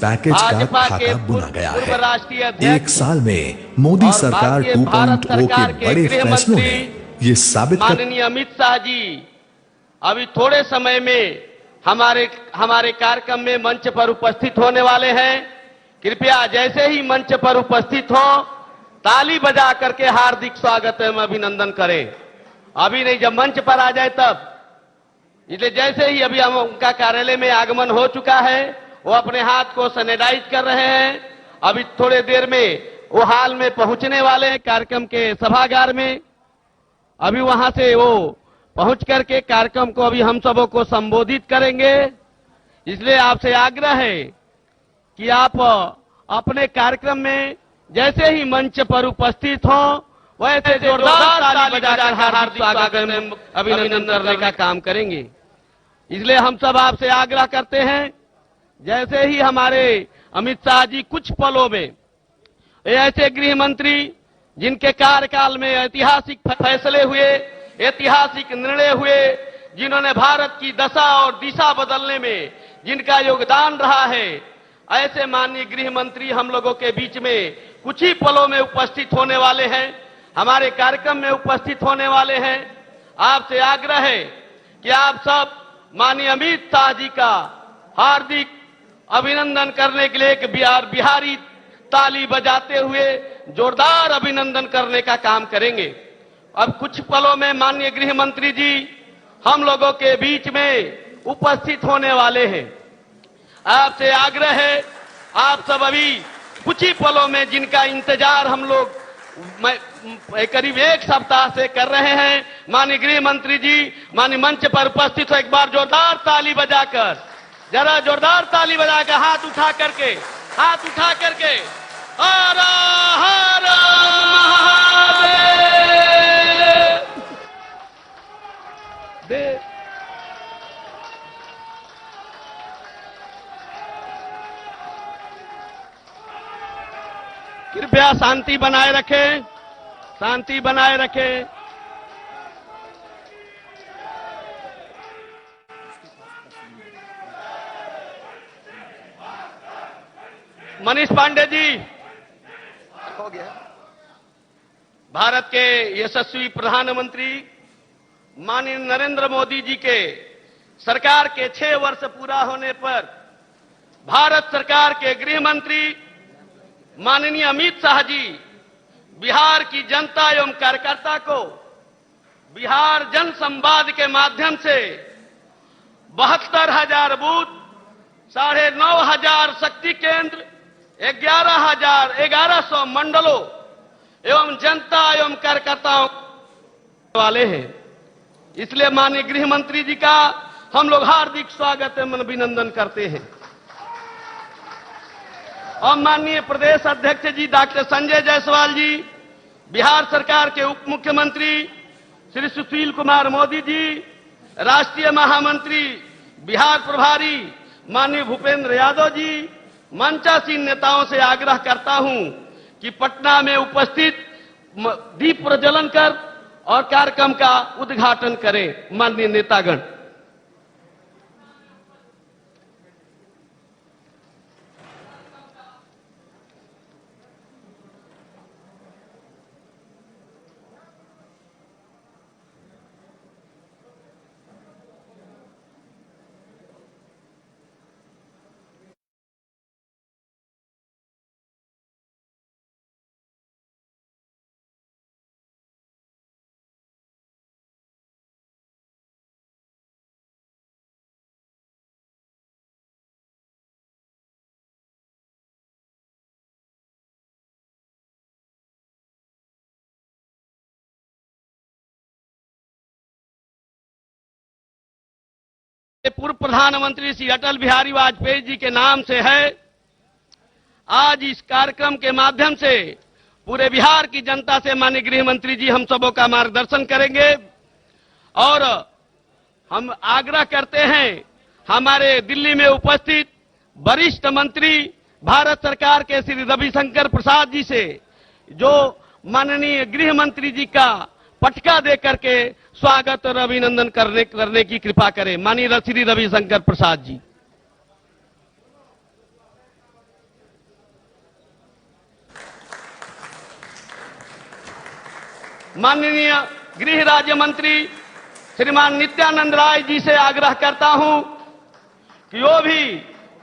Package का खाका बुना गया है। एक साल में मोदी सरकार 2.0 के बड़े फैसलों ने ये साबित कर माननीय अमित शाह जी अभी थोड़े समय में हमारे कार्यक्रम में मंच पर उपस्थित होने वाले हैं। कृपया जैसे ही मंच पर उपस्थित हो ताली बजा करके हार्दिक स्वागत एवं अभिनंदन करें। अभी नहीं, जब मंच पर आ जाए तब। इसलिए जैसे ही अभी हम उनका कार्यालय में आगमन हो चुका है, वो अपने हाथ को सैनिटाइज कर रहे हैं। अभी थोड़े देर में वो हाल में पहुंचने वाले हैं कार्यक्रम के सभागार में। अभी वहां से वो पहुंच करके कार्यक्रम को अभी हम सबों को संबोधित करेंगे। इसलिए आपसे आग्रह है कि आप अपने कार्यक्रम में जैसे ही मंच पर उपस्थित हो वैसे जोरदार ताली बजाकर हार्दिक स्वागत एवं अभिनंदन करने का काम करेंगे। इसलिए हम सब आपसे आग्रह करते हैं, जैसे ही हमारे अमित शाह जी कुछ पलों में ऐसे गृह मंत्री जिनके कार्यकाल में ऐतिहासिक फैसले हुए, ऐतिहासिक निर्णय हुए, जिन्होंने भारत की दशा और दिशा बदलने में जिनका योगदान रहा है, ऐसे माननीय गृह मंत्री हम लोगों के बीच में कुछ ही पलों में उपस्थित होने वाले हैं, हमारे कार्यक्रम में उपस्थित होने वाले हैं। आपसे आग्रह है कि आप सब माननीय अमित शाह जी का हार्दिक अभिनंदन करने के लिए एक बिहारी ताली बजाते हुए जोरदार अभिनंदन करने का काम करेंगे। अब कुछ पलों में माननीय गृह मंत्री जी हम लोगों के बीच में उपस्थित होने वाले हैं। आपसे आग्रह है, आप सब अभी कुछ ही पलों में जिनका इंतजार हम लोग करीब एक सप्ताह से कर रहे हैं, माननीय गृह मंत्री जी माननीय मंच पर उपस्थित हो, एक बार जोरदार ताली बजाकर, जरा जोरदार ताली बजाकर हाथ उठा करके हर हर महादेव। कृपया शांति बनाए रखें, शांति बनाए रखें। मनीष पांडे जी, हो गया। भारत के यशस्वी प्रधानमंत्री माननीय नरेंद्र मोदी जी के सरकार के 6 वर्ष पूरा होने पर भारत सरकार के गृह मंत्री माननीय अमित शाह जी बिहार की जनता एवं कार्यकर्ता को बिहार जन संवाद के माध्यम से 72,000 बूथ, 9,500 शक्ति केंद्र, 11,100 मंडलों एवं जनता एवं कार्यकर्ताओं वाले हैं। इसलिए माननीय गृह मंत्री जी का हम लोग हार्दिक स्वागत एवं अभिनंदन करते हैं। और माननीय प्रदेश अध्यक्ष जी डॉक्टर संजय जायसवाल जी, बिहार सरकार के उप मुख्यमंत्री श्री सुशील कुमार मोदी जी, राष्ट्रीय महामंत्री बिहार प्रभारी माननीय भूपेंद्र यादव जी, मंचासीन नेताओं से आग्रह करता हूं कि पटना में उपस्थित दीप प्रज्वलन कर और कार्यक्रम का उद्घाटन करें। माननीय नेतागण, पूर्व प्रधानमंत्री श्री अटल बिहारी वाजपेयी जी के नाम से है। आज इस कार्यक्रम के माध्यम से पूरे बिहार की जनता से माननीय गृह मंत्री जी हम सबों का मार्गदर्शन करेंगे और हम आग्रह करते हैं हमारे दिल्ली में उपस्थित वरिष्ठ मंत्री भारत सरकार के श्री रविशंकर प्रसाद जी से, जो माननीय गृह मंत्री जी का पटका दे करके स्वागत और अभिनंदन करने की कृपा करें। माननीय श्री रविशंकर प्रसाद जी। माननीय गृह राज्य मंत्री श्रीमान नित्यानंद राय जी से आग्रह करता हूं कि वो भी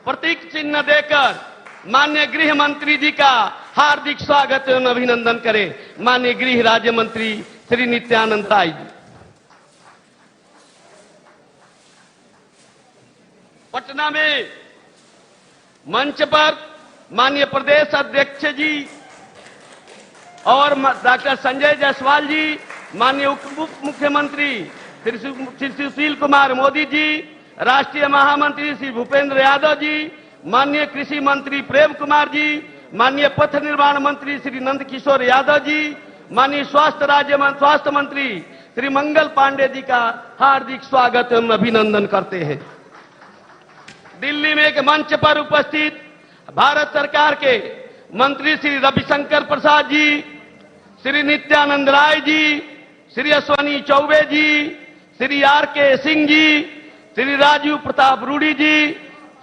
प्रतीक चिन्ह देकर माननीय गृह मंत्री जी का हार्दिक स्वागत एवं अभिनंदन करें। माननीय गृह राज्य मंत्री श्री नित्यानंद राय जी। पटना में मंच पर माननीय प्रदेश अध्यक्ष जी और डॉक्टर संजय जायसवाल जी, माननीय उप मुख्यमंत्री श्री सुशील कुमार मोदी जी, राष्ट्रीय महामंत्री श्री भूपेंद्र यादव जी, माननीय कृषि मंत्री प्रेम कुमार जी, माननीय पथ निर्माण मंत्री श्री नंद किशोर यादव जी, माननीय स्वास्थ्य मंत्री श्री मंगल पांडे जी का हार्दिक स्वागत एवं अभिनंदन करते हैं। दिल्ली में एक मंच पर उपस्थित भारत सरकार के मंत्री श्री रविशंकर प्रसाद जी, श्री नित्यानंद राय जी, श्री अश्वनी चौबे जी, श्री आर.के. सिंह जी, श्री राजीव प्रताप रूडी जी,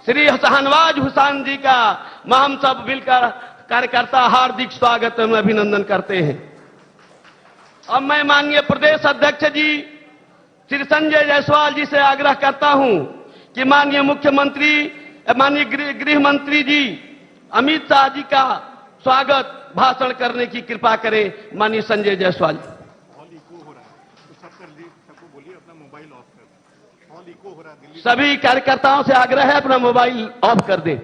श्री शाहनवाज हुसैन जी का हम सब मिलकर कार्यकर्ता हार्दिक स्वागत एवं अभिनंदन करते हैं। अब मैं माननीय प्रदेश अध्यक्ष जी श्री संजय जायसवाल जी से आग्रह करता हूं कि माननीय मुख्यमंत्री माननीय गृह मंत्री जी अमित शाह जी का स्वागत भाषण करने की कृपा करें। माननीय संजय जायसवाल जी। सभी कार्यकर्ताओं से आग्रह है अपना मोबाइल ऑफ कर दें।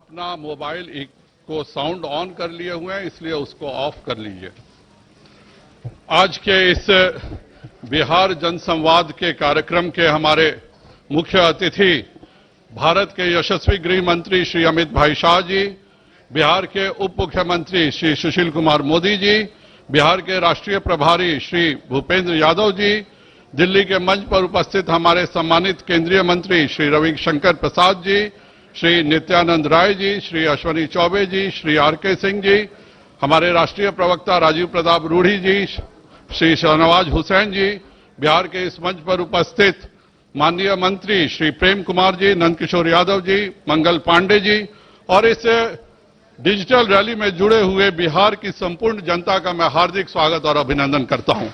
अपना मोबाइल को साउंड ऑन कर लिए हुए हैं, इसलिए उसको ऑफ कर लीजिए। आज के इस बिहार जनसंवाद के कार्यक्रम के हमारे मुख्य अतिथि भारत के यशस्वी गृह मंत्री श्री अमित भाई शाह जी, बिहार के उप मुख्यमंत्री श्री सुशील कुमार मोदी जी, बिहार के राष्ट्रीय प्रभारी श्री भूपेंद्र यादव जी, दिल्ली के मंच पर उपस्थित हमारे सम्मानित केंद्रीय मंत्री श्री रविशंकर प्रसाद जी, श्री नित्यानंद राय जी, श्री अश्वनी चौबे जी, श्री आर.के. सिंह जी, हमारे राष्ट्रीय प्रवक्ता राजीव प्रताप रूडी जी, श्री शाहनवाज हुसैन जी, बिहार के इस मंच पर उपस्थित माननीय मंत्री श्री प्रेम कुमार जी, नंदकिशोर यादव जी, मंगल पांडे जी और इस डिजिटल रैली में जुड़े हुए बिहार की संपूर्ण जनता का मैं हार्दिक स्वागत और अभिनंदन करता हूं।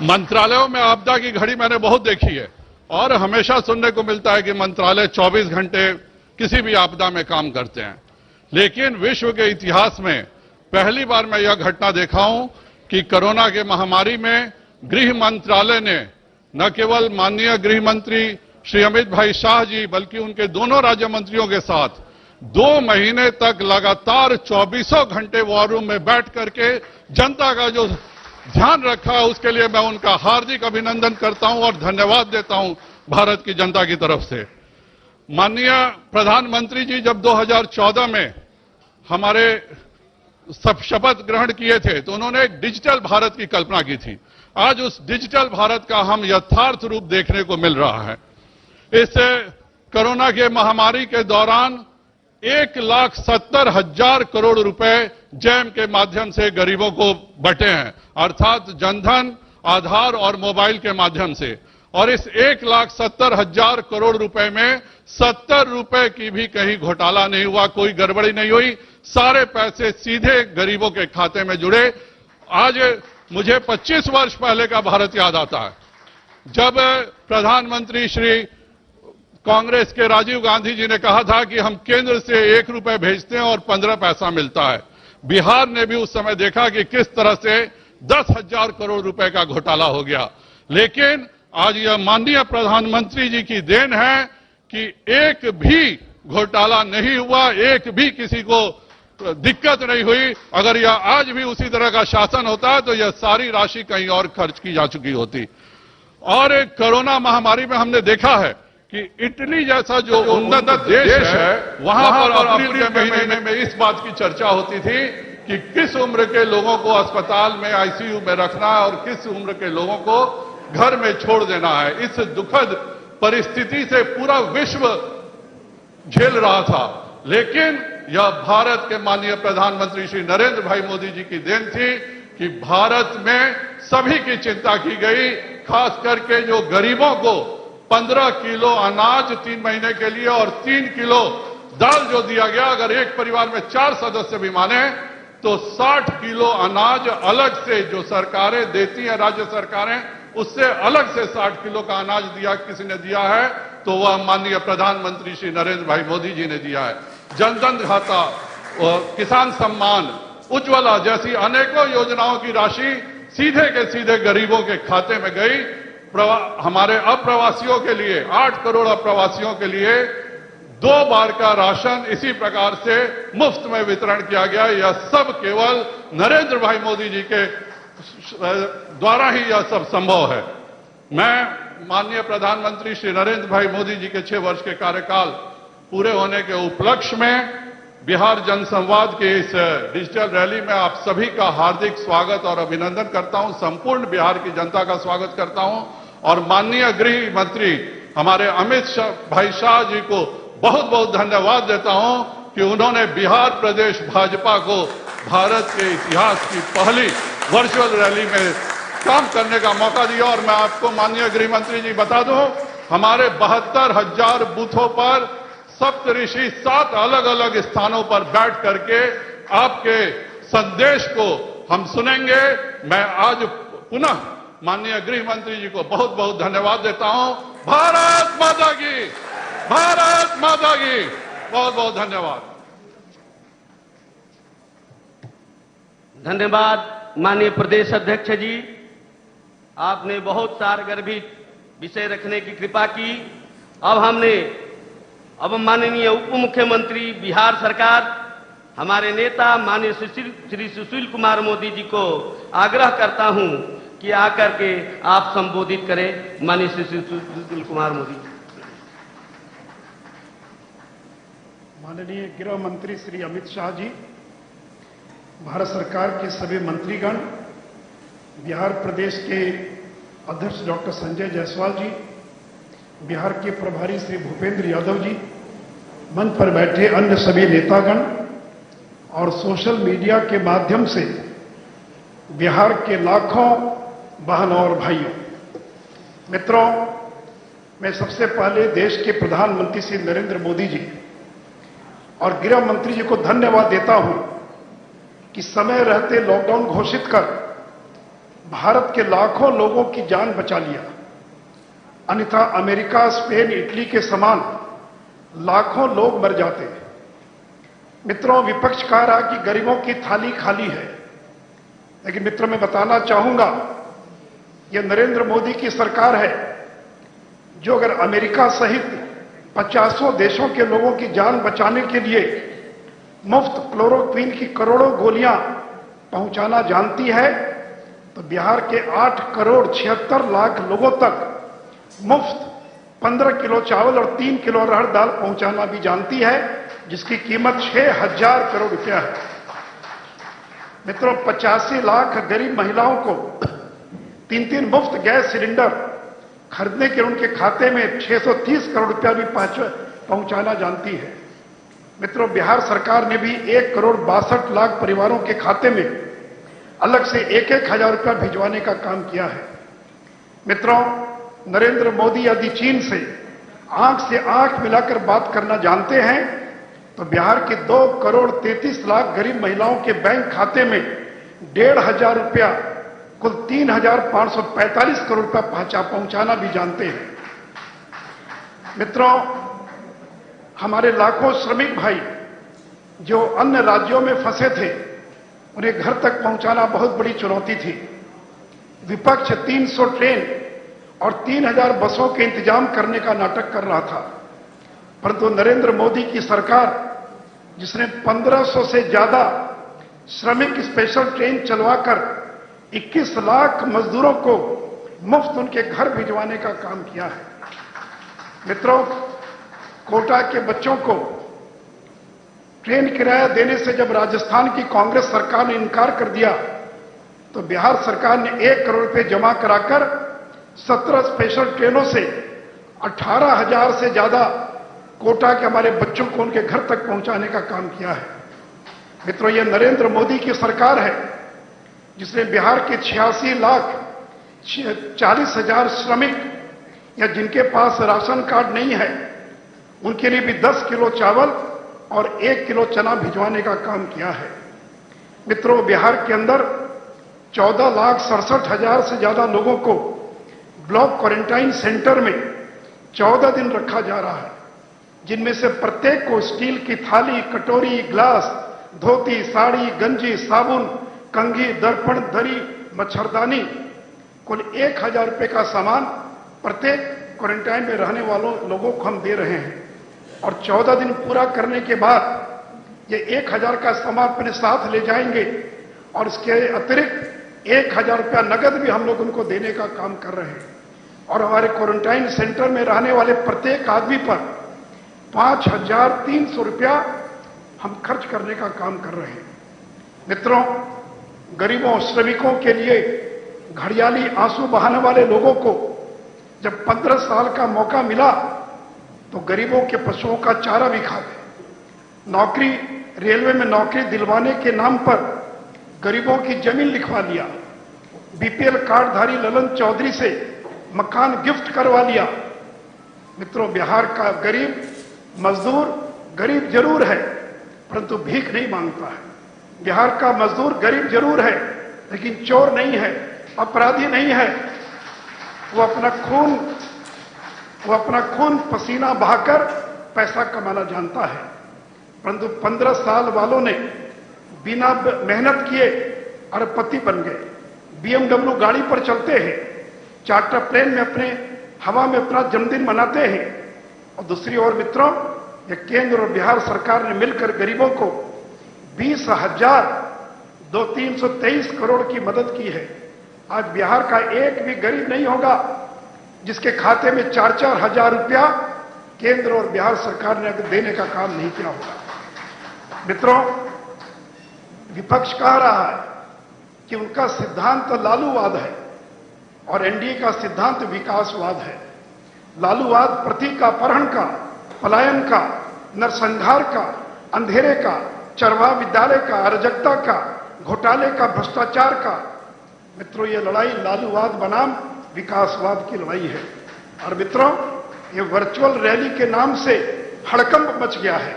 मंत्रालयों में आपदा की घड़ी मैंने बहुत देखी है और हमेशा सुनने को मिलता है कि मंत्रालय 24 घंटे किसी भी आपदा में काम करते हैं, लेकिन विश्व के इतिहास में पहली बार मैं यह घटना देखा हूं कि कोरोना के महामारी में गृह मंत्रालय ने न केवल माननीय गृह मंत्री श्री अमित भाई शाह जी बल्कि उनके दोनों राज्य मंत्रियों के साथ 2 महीने तक लगातार 24 घंटे वॉर रूम में बैठ करके जनता का जो ध्यान रखा है उसके लिए मैं उनका हार्दिक अभिनंदन करता हूं और धन्यवाद देता हूं भारत की जनता की तरफ से। माननीय प्रधानमंत्री जी जब 2014 में हमारे शपथ ग्रहण किए थे तो उन्होंने एक डिजिटल भारत की कल्पना की थी। आज उस डिजिटल भारत का हम यथार्थ रूप देखने को मिल रहा है। इस कोरोना के महामारी के दौरान 1,70,000 करोड़ रुपए जैम के माध्यम से गरीबों को बंटे हैं, अर्थात जनधन, आधार और मोबाइल के माध्यम से। और इस 1,70,000 करोड़ रुपए में 70 रुपए की भी कहीं घोटाला नहीं हुआ, कोई गड़बड़ी नहीं हुई, सारे पैसे सीधे गरीबों के खाते में जुड़े। आज मुझे 25 वर्ष पहले का भारत याद आता है जब प्रधानमंत्री श्री कांग्रेस के राजीव गांधी जी ने कहा था कि हम केंद्र से 1 रुपए भेजते हैं और 15 पैसा मिलता है। बिहार ने भी उस समय देखा कि किस तरह से 10,000 करोड़ रुपए का घोटाला हो गया, लेकिन आज यह माननीय प्रधानमंत्री जी की देन है कि एक भी घोटाला नहीं हुआ, एक भी किसी को दिक्कत नहीं हुई। अगर यह आज भी उसी तरह का शासन होता है तो यह सारी राशि कहीं और खर्च की जा चुकी होती। और कोरोना महामारी में हमने देखा है कि इटली जैसा जो उन्नत देश है वहां पर अप्रैल के महीने में इस बात की चर्चा होती थी कि किस उम्र के लोगों को अस्पताल में आईसीयू में रखना है और किस उम्र के लोगों को घर में छोड़ देना है। इस दुखद परिस्थिति से पूरा विश्व झेल रहा था, लेकिन यह भारत के माननीय प्रधानमंत्री श्री नरेंद्र भाई मोदी जी की देन थी कि भारत में सभी की चिंता की गई, खास करके जो गरीबों को 15 किलो अनाज 3 महीने के लिए और 3 किलो दाल जो दिया गया, अगर एक परिवार में 4 सदस्य भी माने तो 60 किलो अनाज अलग से जो सरकारें देती हैं, राज्य सरकारें, उससे अलग से 60 किलो का अनाज दिया, किसी ने दिया है तो वह माननीय प्रधानमंत्री श्री नरेंद्र भाई मोदी जी ने दिया है। जनधन खाता, किसान सम्मान, उज्ज्वला जैसी अनेकों योजनाओं की राशि सीधे के सीधे गरीबों के खाते में गई। हमारे अप्रवासियों के लिए 8 करोड़ अप्रवासियों के लिए 2 बार का राशन इसी प्रकार से मुफ्त में वितरण किया गया। यह सब केवल नरेंद्र भाई मोदी जी के द्वारा ही यह सब संभव है। मैं माननीय प्रधानमंत्री श्री नरेंद्र भाई मोदी जी के 6 वर्ष के कार्यकाल पूरे होने के उपलक्ष्य में बिहार जनसंवाद के इस डिजिटल रैली में आप सभी का हार्दिक स्वागत और अभिनंदन करता हूं। संपूर्ण बिहार की जनता का स्वागत करता हूं और माननीय गृह मंत्री हमारे अमित भाई शाह जी को बहुत बहुत धन्यवाद देता हूं कि उन्होंने बिहार प्रदेश भाजपा को भारत के इतिहास की पहली वर्चुअल रैली में काम करने का मौका दिया। और मैं आपको माननीय गृह मंत्री जी बता दूं, हमारे 72,000 बूथों पर सप्तऋषि 7 अलग अलग स्थानों पर बैठ करके आपके संदेश को हम सुनेंगे। मैं आज पुनः माननीय गृह मंत्री जी को बहुत बहुत धन्यवाद देता हूं। भारत माता की, भारत माता की, बहुत बहुत धन्यवाद। धन्यवाद माननीय प्रदेश अध्यक्ष जी, आपने बहुत सारगर्भित विषय रखने की कृपा की। अब माननीय उप मुख्यमंत्री बिहार सरकार, हमारे नेता माननीय श्री सुशील कुमार मोदी जी को आग्रह करता हूं कि आकर के आप संबोधित करें। माननीय श्री सुशील कुमार मोदी। माननीय गृह मंत्री श्री अमित शाह जी, भारत सरकार के सभी मंत्रीगण, बिहार प्रदेश के अध्यक्ष डॉक्टर संजय जायसवाल जी, बिहार के प्रभारी श्री भूपेंद्र यादव जी, मंच पर बैठे अन्य सभी नेतागण और सोशल मीडिया के माध्यम से बिहार के लाखों बहनों और भाइयों, मित्रों, मैं सबसे पहले देश के प्रधानमंत्री श्री नरेंद्र मोदी जी और गृह मंत्री जी को धन्यवाद देता हूं कि समय रहते लॉकडाउन घोषित कर भारत के लाखों लोगों की जान बचा लिया। अन्यथा अमेरिका, स्पेन, इटली के समान लाखों लोग मर जाते। मित्रों, विपक्ष कह रहा कि गरीबों की थाली खाली है, लेकिन मित्रों मैं बताना चाहूंगा, यह नरेंद्र मोदी की सरकार है जो अगर अमेरिका सहित 50 देशों के लोगों की जान बचाने के लिए मुफ्त क्लोरोक्विन की करोड़ों गोलियां पहुंचाना जानती है, तो बिहार के 8 करोड़ 76 लाख लोगों तक मुफ्त 15 किलो चावल और 3 किलो अरहर दाल पहुंचाना भी जानती है, जिसकी कीमत 6,000 करोड़ रुपया है। मित्रों, 85 लाख गरीब महिलाओं को 3 मुफ्त गैस सिलेंडर खरीदने के उनके खाते में 630 करोड़ रुपया भी पहुंचाना जानती है। मित्रों, बिहार सरकार ने भी 1 करोड़ 62 लाख परिवारों के खाते में अलग से 1-1 हजार रुपया भिजवाने का काम किया है। मित्रों, नरेंद्र मोदी यदि चीन से आंख मिलाकर बात करना जानते हैं, तो बिहार के 2 करोड़ 33 लाख गरीब महिलाओं के बैंक खाते में 1,500 रुपया, कुल 3,545 करोड़ रुपया पहुंचाना भी जानते हैं। मित्रों, हमारे लाखों श्रमिक भाई जो अन्य राज्यों में फंसे थे, उन्हें घर तक पहुंचाना बहुत बड़ी चुनौती थी। विपक्ष 300 ट्रेन और 3,000 बसों के इंतजाम करने का नाटक कर रहा था, परंतु नरेंद्र मोदी की सरकार, जिसने 1,500 से ज्यादा श्रमिक स्पेशल ट्रेन चलवाकर 21 लाख मजदूरों को मुफ्त उनके घर भिजवाने का काम किया है। मित्रों, कोटा के बच्चों को ट्रेन किराया देने से जब राजस्थान की कांग्रेस सरकार ने इनकार कर दिया, तो बिहार सरकार ने 1 करोड़ रुपए जमा कराकर 17 स्पेशल ट्रेनों से 18,000 से ज्यादा कोटा के हमारे बच्चों को उनके घर तक पहुंचाने का काम किया है। मित्रों, यह नरेंद्र मोदी की सरकार है जिसने बिहार के 86 लाख 40 हजार श्रमिक या जिनके पास राशन कार्ड नहीं है, उनके लिए भी 10 किलो चावल और 1 किलो चना भिजवाने का काम किया है। मित्रों, बिहार के अंदर 14,67,000 से ज्यादा लोगों को ब्लॉक क्वारंटाइन सेंटर में 14 दिन रखा जा रहा है, जिनमें से प्रत्येक को स्टील की थाली, कटोरी, ग्लास, धोती, साड़ी, गंजी, साबुन, कंघी, दर्पण, दरी, मच्छरदानी, कुल 1,000 रुपए का सामान प्रत्येक क्वारंटाइन में रहने वालों लोगों को हम दे रहे हैं। और 14 दिन पूरा करने के बाद ये 1,000 का सामान अपने साथ ले जाएंगे और इसके अतिरिक्त 1,000 रुपया नगद भी हम लोग उनको देने का काम कर रहे हैं। और हमारे क्वारंटाइन सेंटर में रहने वाले प्रत्येक आदमी पर 5,300 रुपया हम खर्च करने का काम कर रहे हैं। मित्रों, गरीबों, श्रमिकों के लिए घड़ियाली आंसू बहाने वाले लोगों को जब 15 साल का मौका मिला तो गरीबों के पशुओं का चारा भी खा गए। नौकरी, रेलवे में नौकरी दिलवाने के नाम पर गरीबों की जमीन लिखवा लिया। बीपीएल कार्डधारी ललन चौधरी से मकान गिफ्ट करवा लिया। मित्रों, बिहार का गरीब मजदूर गरीब जरूर है, परंतु भीख नहीं मांगता है। बिहार का मजदूर गरीब जरूर है, लेकिन चोर नहीं है, अपराधी नहीं है। वो अपना खून पसीना बहाकर पैसा कमाना जानता है। परंतु 15 साल वालों ने बिना मेहनत किए अरबपति बन गए। बीएमडब्ल्यू गाड़ी पर चलते हैं, चार्टर प्लेन में अपने हवा में अपना जन्मदिन मनाते हैं। और दूसरी ओर मित्रों, ये केंद्र और बिहार सरकार ने मिलकर गरीबों को 20,323 करोड़ की मदद की है। आज बिहार का एक भी गरीब नहीं होगा जिसके खाते में 4-4 हजार रुपया केंद्र और बिहार सरकार ने देने का काम नहीं किया होगा। मित्रों, विपक्ष कह रहा है कि उनका सिद्धांत लालूवाद है और एनडीए का सिद्धांत विकासवाद है। लालूवाद प्रतीकापहरण का, पलायन का, नरसंहार का, अंधेरे का, चरवाहा विद्यालय का, अराजकता का, घोटाले का, भ्रष्टाचार का। मित्रों, ये लड़ाई लालूवाद बनाम विकासवाद की लड़ाई है। और मित्रों, ये वर्चुअल रैली के नाम से हड़कंप मच गया है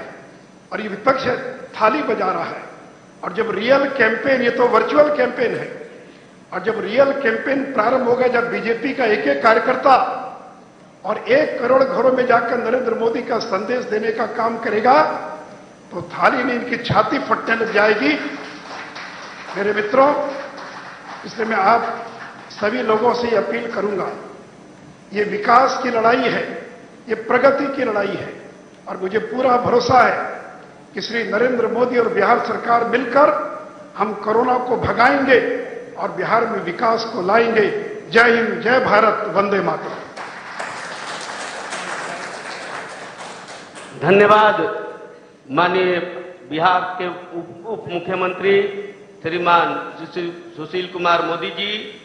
और ये विपक्ष थाली बजा रहा है। और जब रियल कैंपेन, ये तो वर्चुअल कैंपेन है, और जब रियल कैंपेन प्रारंभ होगा, जब बीजेपी का एक एक कार्यकर्ता और 1 करोड़ घरों में जाकर नरेंद्र मोदी का संदेश देने का काम करेगा, तो थाली में इनकी छाती फटने लग जाएगी। मेरे मित्रों, इसलिए मैं आप सभी लोगों से अपील करूंगा, ये विकास की लड़ाई है, ये प्रगति की लड़ाई है। और मुझे पूरा भरोसा है कि श्री नरेंद्र मोदी और बिहार सरकार मिलकर हम कोरोना को भगाएंगे और बिहार में विकास को लाएंगे। जय हिंद, जय भारत, वंदे मातरम। धन्यवाद माननीय बिहार के उप मुख्यमंत्री श्रीमान सुशील कुमार मोदी जी।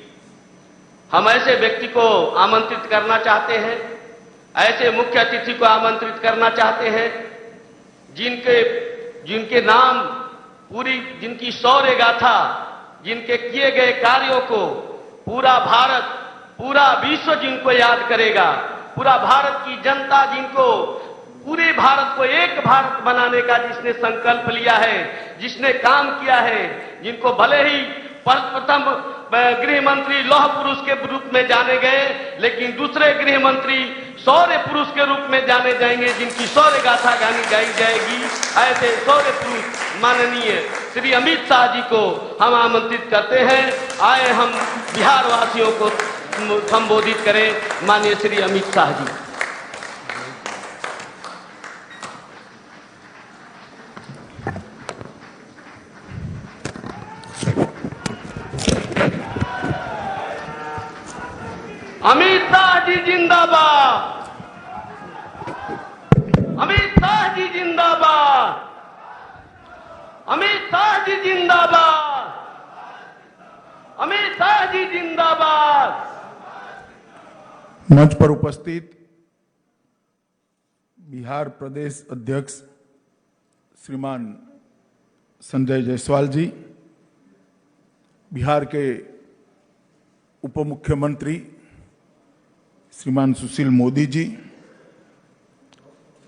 हम ऐसे व्यक्ति को आमंत्रित करना चाहते हैं, ऐसे मुख्य अतिथि को आमंत्रित करना चाहते हैं जिनके नाम जिनकी शौर्य गाथा, जिनके किए गए कार्यों को पूरा भारत, पूरा विश्व जिनको याद करेगा, पूरा भारत की जनता जिनको पूरे भारत को एक भारत बनाने का जिसने संकल्प लिया है, जिसने काम किया है, जिनको भले ही प्रथम गृह मंत्री लौह पुरुष के रूप में जाने गए, लेकिन दूसरे गृह मंत्री शौर्य पुरुष के रूप में जाने जाएंगे, जिनकी शौर्य गाथा गाई जाएगी। ऐसे शौर्य पुरुष माननीय श्री अमित शाह जी को हम आमंत्रित करते हैं। आए हम बिहार वासियों को संबोधित करें। माननीय श्री अमित शाह जी। अमित शाह जी जिंदाबाद, अमित शाह जी जिंदाबाद, अमित शाह जी जिंदाबाद, अमित शाह जी जिंदाबाद। मंच पर उपस्थित बिहार प्रदेश अध्यक्ष श्रीमान संजय जायसवाल जी, बिहार के उप मुख्यमंत्री श्रीमान सुशील मोदी जी,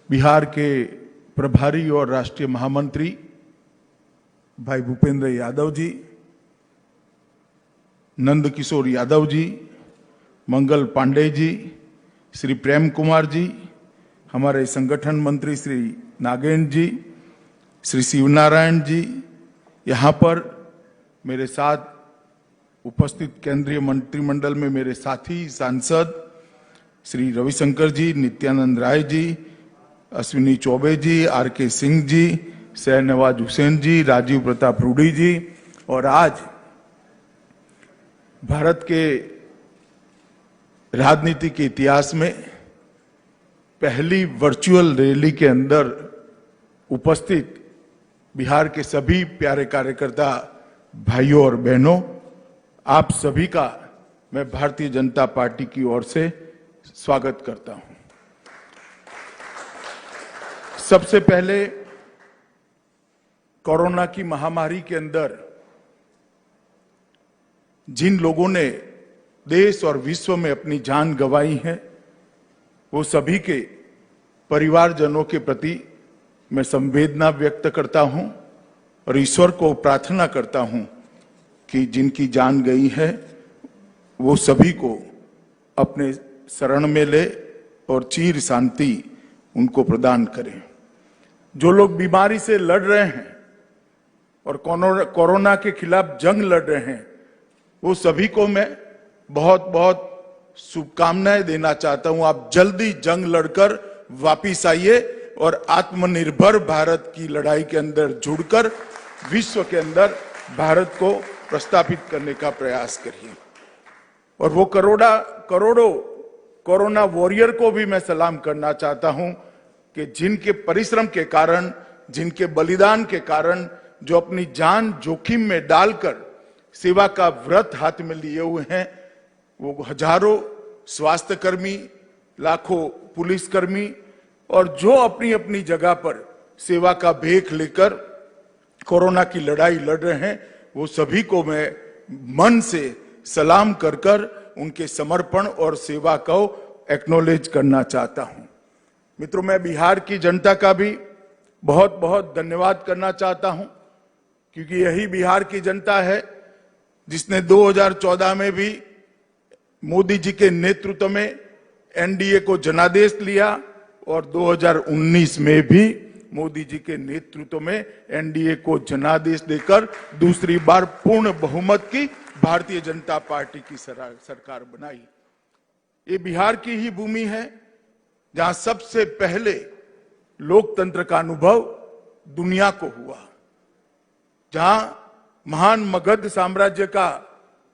बिहार के प्रभारी और राष्ट्रीय महामंत्री भाई भूपेंद्र यादव जी, नंद किशोर यादव जी, मंगल पांडे जी, श्री प्रेम कुमार जी, हमारे संगठन मंत्री श्री नागेंद्र जी, श्री शिवनारायण जी, यहाँ पर मेरे साथ उपस्थित केंद्रीय मंत्रिमंडल में मेरे साथी सांसद श्री रविशंकर जी, नित्यानंद राय जी, अश्विनी चौबे जी, आर के सिंह जी, शहनवाज हुसैन जी, राजीव प्रताप रूडी जी, और आज भारत के राजनीति के इतिहास में पहली वर्चुअल रैली के अंदर उपस्थित बिहार के सभी प्यारे कार्यकर्ता भाइयों और बहनों, आप सभी का मैं भारतीय जनता पार्टी की ओर से स्वागत करता हूं। सबसे पहले कोरोना की महामारी के अंदर जिन लोगों ने देश और विश्व में अपनी जान गंवाई है, वो सभी के परिवारजनों के प्रति मैं संवेदना व्यक्त करता हूं और ईश्वर को प्रार्थना करता हूं कि जिनकी जान गई है वो सभी को अपने शरण में ले और चिर शांति उनको प्रदान करें। जो लोग बीमारी से लड़ रहे हैं और कोरोना के खिलाफ जंग लड़ रहे हैं, वो सभी को मैं बहुत बहुत शुभकामनाएं देना चाहता हूं। आप जल्दी जंग लड़कर वापिस आइए और आत्मनिर्भर भारत की लड़ाई के अंदर जुड़कर विश्व के अंदर भारत को प्रस्थापित करने का प्रयास करिए। और वो करोड़ों कोरोना वॉरियर को भी मैं सलाम करना चाहता हूं कि जिनके परिश्रम के कारण, जिनके बलिदान के कारण, जो अपनी जान जोखिम में डालकर सेवा का व्रत हाथ में लिए हुए हैं, वो हजारों स्वास्थ्य कर्मी, लाखों पुलिसकर्मी और जो अपनी अपनी जगह पर सेवा का भेख लेकर कोरोना की लड़ाई लड़ रहे हैं, वो सभी को मैं मन से सलाम कर कर उनके समर्पण और सेवा को एक्नॉलेज करना चाहता हूं। मित्रों, मैं बिहार की जनता का भी बहुत बहुत धन्यवाद करना चाहता हूं, क्योंकि यही बिहार की जनता है जिसने 2014 में भी मोदी जी के नेतृत्व में एनडीए को जनादेश लिया और 2019 में भी मोदी जी के नेतृत्व में एनडीए को जनादेश देकर दूसरी बार पूर्ण बहुमत की भारतीय जनता पार्टी की सरकार बनाई। ये बिहार की ही भूमि है जहां सबसे पहले लोकतंत्र का अनुभव दुनिया को हुआ, जहां महान मगध साम्राज्य का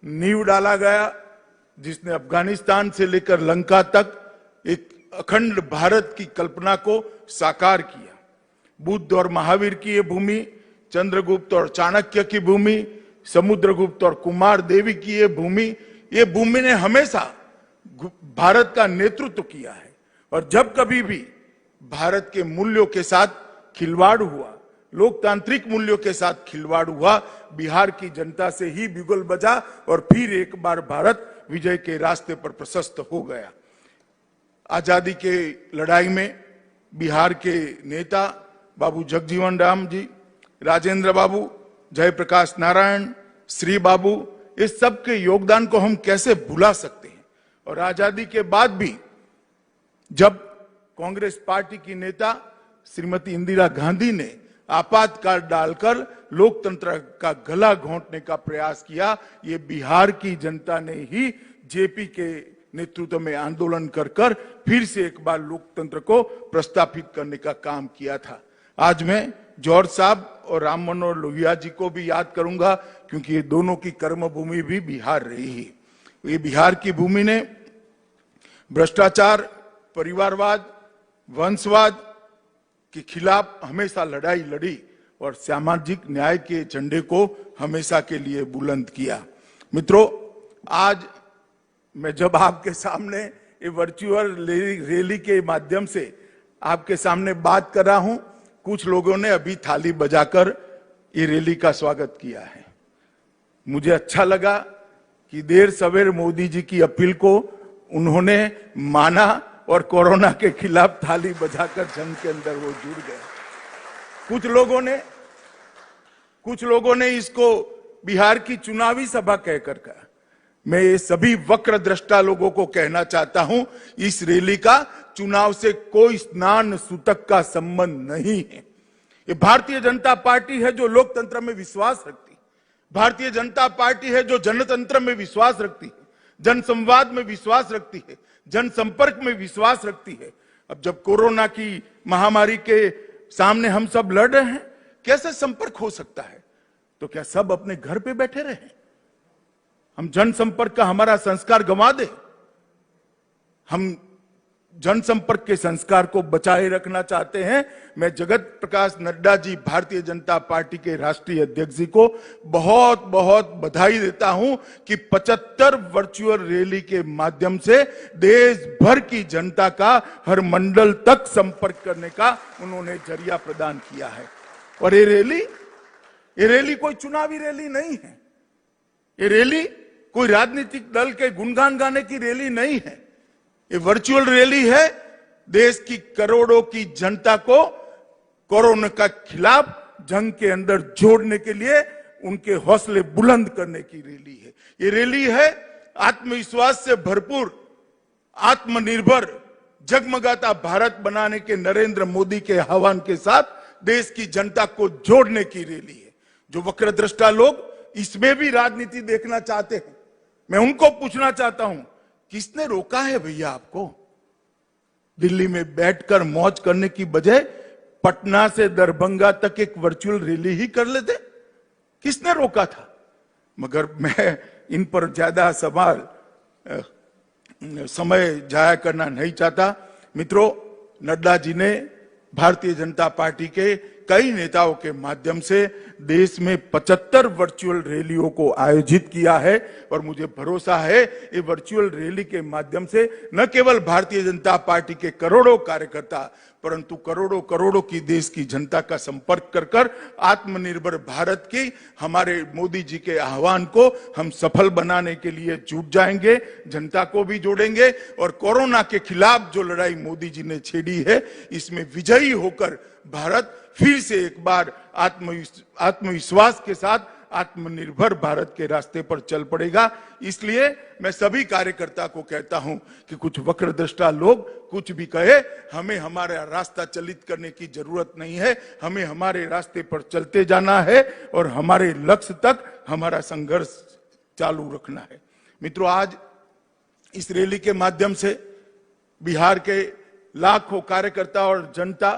नींव डाला गया, जिसने अफगानिस्तान से लेकर लंका तक एक अखंड भारत की कल्पना को साकार किया। बुद्ध और महावीर की ये भूमि, चंद्रगुप्त और चाणक्य की भूमि, समुद्रगुप्त और कुमार देवी की ये भूमि ने हमेशा भारत का नेतृत्व किया है। और जब कभी भी भारत के मूल्यों के साथ खिलवाड़ हुआ, लोकतांत्रिक मूल्यों के साथ खिलवाड़ हुआ, बिहार की जनता से ही बिगुल बजा और फिर एक बार भारत विजय के रास्ते पर प्रशस्त हो गया। आजादी के लड़ाई में बिहार के नेता बाबू जगजीवन राम जी, राजेंद्र बाबू, जयप्रकाश नारायण, श्री बाबू, इस सब के योगदान को हम कैसे भुला सकते हैं। और आजादी के बाद भी जब कांग्रेस पार्टी की नेता श्रीमती इंदिरा गांधी ने आपातकाल डालकर लोकतंत्र का गला घोंटने का प्रयास किया, ये बिहार की जनता ने ही जेपी के नेतृत्व में आंदोलन कर कर फिर से एक बार लोकतंत्र को प्रस्थापित करने का काम किया था। आज मैं जॉर्ज साहब और राम मनोहर लोहिया जी को भी याद करूंगा, क्योंकि ये दोनों की कर्मभूमि भी बिहार रही है। ये बिहार की भूमि ने भ्रष्टाचार, परिवारवाद, वंशवाद के खिलाफ हमेशा लड़ाई लड़ी और सामाजिक न्याय के झंडे को हमेशा के लिए बुलंद किया। मित्रों, आज मैं जब आपके सामने ये वर्चुअल रैली के माध्यम से आपके सामने बात कर रहा हूं, कुछ लोगों ने अभी थाली बजाकर ये रैली का स्वागत किया है। मुझे अच्छा लगा कि देर सवेर मोदी जी की अपील को उन्होंने माना और कोरोना के खिलाफ थाली बजाकर जंग के अंदर वो जुड़ गए। कुछ लोगों ने इसको बिहार की चुनावी सभा कहकर कहा। मैं ये सभी वक्र दृष्टा लोगों को कहना चाहता हूं, इस रैली का चुनाव से कोई स्नान सूतक का संबंध नहीं है। ये भारतीय जनता पार्टी है जो लोकतंत्र में विश्वास रखती है, भारतीय जनता पार्टी है जो जनतंत्र में विश्वास रखती है, जनसंवाद में विश्वास रखती है, जनसंपर्क में विश्वास रखती है। अब जब कोरोना की महामारी के सामने हम सब लड़ रहे हैं, कैसे संपर्क हो सकता है? तो क्या सब अपने घर पे बैठे रहे? हम जनसंपर्क का हमारा संस्कार गंवा दे? हम जनसंपर्क के संस्कार को बचाए रखना चाहते हैं। मैं जगत प्रकाश नड्डा जी, भारतीय जनता पार्टी के राष्ट्रीय अध्यक्ष जी को बहुत बहुत बधाई देता हूं कि 75 वर्चुअल रैली के माध्यम से देश भर की जनता का हर मंडल तक संपर्क करने का उन्होंने जरिया प्रदान किया है। और ये रैली कोई चुनावी रैली नहीं है, ये रैली कोई राजनीतिक दल के गुणगान गाने की रैली नहीं है। ये वर्चुअल रैली है देश की करोड़ों की जनता को कोरोना के खिलाफ जंग के अंदर जोड़ने के लिए उनके हौसले बुलंद करने की रैली है। ये रैली है आत्मविश्वास से भरपूर, आत्मनिर्भर, जगमगाता भारत बनाने के नरेंद्र मोदी के आह्वान के साथ देश की जनता को जोड़ने की रैली है। जो वक्रदृष्टा लोग इसमें भी राजनीति देखना चाहते हैं, मैं उनको पूछना चाहता हूं, किसने रोका है भैया आपको? दिल्ली में बैठकर मौज करने की बजाय पटना से दरभंगा तक एक वर्चुअल रैली ही कर लेते, किसने रोका था? मगर मैं इन पर ज्यादा समय जाया करना नहीं चाहता। मित्रों, नड्डा जी ने भारतीय जनता पार्टी के कई नेताओं के माध्यम से देश में 75 वर्चुअल रैलियों को आयोजित किया है और मुझे भरोसा है ये वर्चुअल रैली के माध्यम से न केवल भारतीय जनता पार्टी के करोड़ों कार्यकर्ता परंतु करोड़ों की देश की जनता का संपर्क कर कर आत्मनिर्भर भारत की हमारे मोदी जी के आह्वान को हम सफल बनाने के लिए जुट जाएंगे, जनता को भी जोड़ेंगे और कोरोना के खिलाफ जो लड़ाई मोदी जी ने छेड़ी है इसमें विजयी होकर भारत फिर से एक बार आत्मविश्वास के साथ आत्मनिर्भर भारत के रास्ते पर चल पड़ेगा। इसलिए मैं सभी कार्यकर्ता को कहता हूं कि कुछ वक्रदृष्टा लोग कुछ भी कहे, हमें हमारा रास्ता चलित करने की जरूरत नहीं है। हमें हमारे रास्ते पर चलते जाना है और हमारे लक्ष्य तक हमारा संघर्ष चालू रखना है। मित्रों, आज इस रैली के माध्यम से बिहार के लाखों कार्यकर्ता और जनता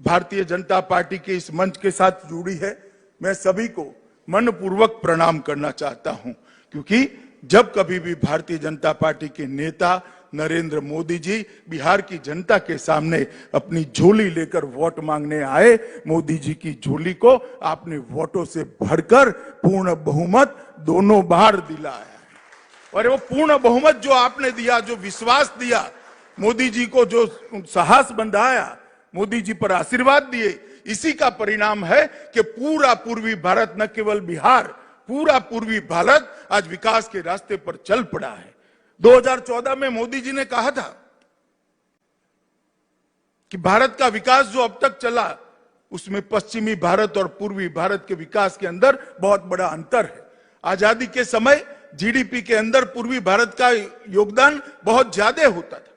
भारतीय जनता पार्टी के इस मंच के साथ जुड़ी है। मैं सभी को मनपूर्वक प्रणाम करना चाहता हूं, क्योंकि जब कभी भी भारतीय जनता पार्टी के नेता नरेंद्र मोदी जी बिहार की जनता के सामने अपनी झोली लेकर वोट मांगने आए, मोदी जी की झोली को आपने वोटों से भरकर पूर्ण बहुमत दोनों बार दिलाया है। और वो पूर्ण बहुमत जो आपने दिया, जो विश्वास दिया, मोदी जी को जो साहस बंधाया, मोदी जी पर आशीर्वाद दिए, इसी का परिणाम है कि पूरा पूर्वी भारत, न केवल बिहार, पूरा पूर्वी भारत आज विकास के रास्ते पर चल पड़ा है। 2014 में मोदी जी ने कहा था कि भारत का विकास जो अब तक चला उसमें पश्चिमी भारत और पूर्वी भारत के विकास के अंदर बहुत बड़ा अंतर है। आजादी के समय जीडीपी के अंदर पूर्वी भारत का योगदान बहुत ज्यादा होता था,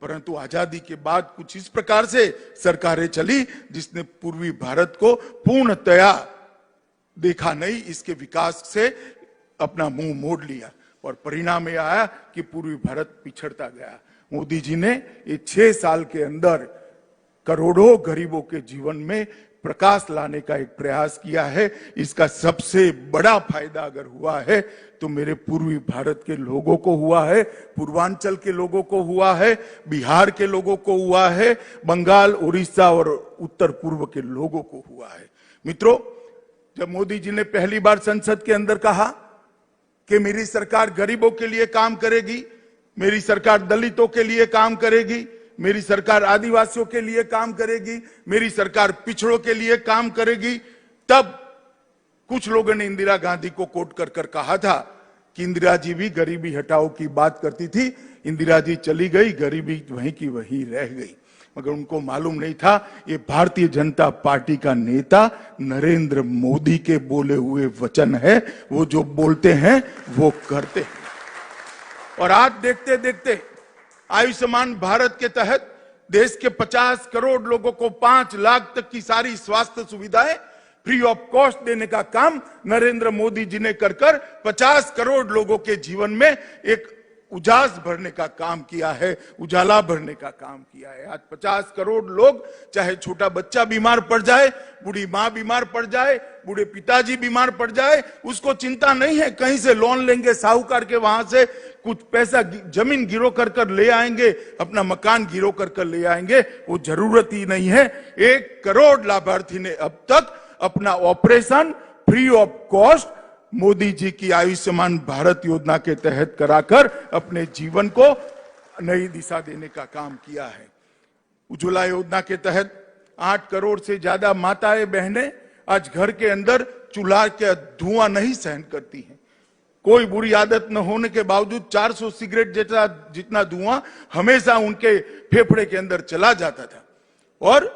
परंतु आजादी के बाद कुछ इस प्रकार से सरकारें चली जिसने पूर्वी भारत को पूर्णतया देखा नहीं, इसके विकास से अपना मुंह मोड़ लिया और परिणाम यह आया कि पूर्वी भारत पिछड़ता गया। मोदी जी ने ये 6 साल के अंदर करोड़ों गरीबों के जीवन में प्रकाश लाने का एक प्रयास किया है। इसका सबसे बड़ा फायदा अगर हुआ है तो मेरे पूर्वी भारत के लोगों को हुआ है, पूर्वांचल के लोगों को हुआ है, बिहार के लोगों को हुआ है, बंगाल, उड़ीसा और उत्तर पूर्व के लोगों को हुआ है। मित्रों, जब मोदी जी ने पहली बार संसद के अंदर कहा कि मेरी सरकार गरीबों के लिए काम करेगी, मेरी सरकार दलितों के लिए काम करेगी, मेरी सरकार आदिवासियों के लिए काम करेगी, मेरी सरकार पिछड़ों के लिए काम करेगी, तब कुछ लोगों ने इंदिरा गांधी को कोट कर कर कहा था कि इंदिरा जी भी गरीबी हटाओ की बात करती थी, इंदिरा जी चली गई, गरीबी वहीं की वहीं रह गई। मगर उनको मालूम नहीं था ये भारतीय जनता पार्टी का नेता नरेंद्र मोदी के बोले हुए वचन है। वो जो बोलते हैं वो करते हैं। और आज देखते देखते आयुष्मान भारत के तहत देश के 50 करोड़ लोगों को 5 लाख तक की सारी स्वास्थ्य सुविधाएं फ्री ऑफ कॉस्ट देने का काम नरेंद्र मोदी जी ने कर 50 करोड़ लोगों के जीवन में एक उजास भरने का काम किया है, उजाला भरने का काम किया है। आज 50 करोड़ लोग, चाहे छोटा बच्चा बीमार पड़ जाए, बूढ़ी माँ बीमार पड़ जाए, बूढ़े पिताजी बीमार पड़ जाए, उसको चिंता नहीं है कहीं से लोन लेंगे साहूकार के, वहां से कुछ पैसा जमीन गिरो कर ले आएंगे, अपना मकान गिरो कर ले आएंगे, वो जरूरत ही नहीं है। 1 करोड़ लाभार्थी ने अब तक अपना operation free of cost Modi ji की आयुष्मान भारत योजना के तहत कराकर अपने जीवन को नई दिशा देने का काम किया है। उज्ज्वला योजना के तहत 8 करोड़ से ज्यादा माताएं बहनें आज घर के अंदर चूल्हा का धुआं नहीं सहन करती हैं। कोई बुरी आदत न होने के बावजूद 400 सिगरेट जैसा जितना धुआं हमेशा उनके फेफड़े के अंदर चला जाता था और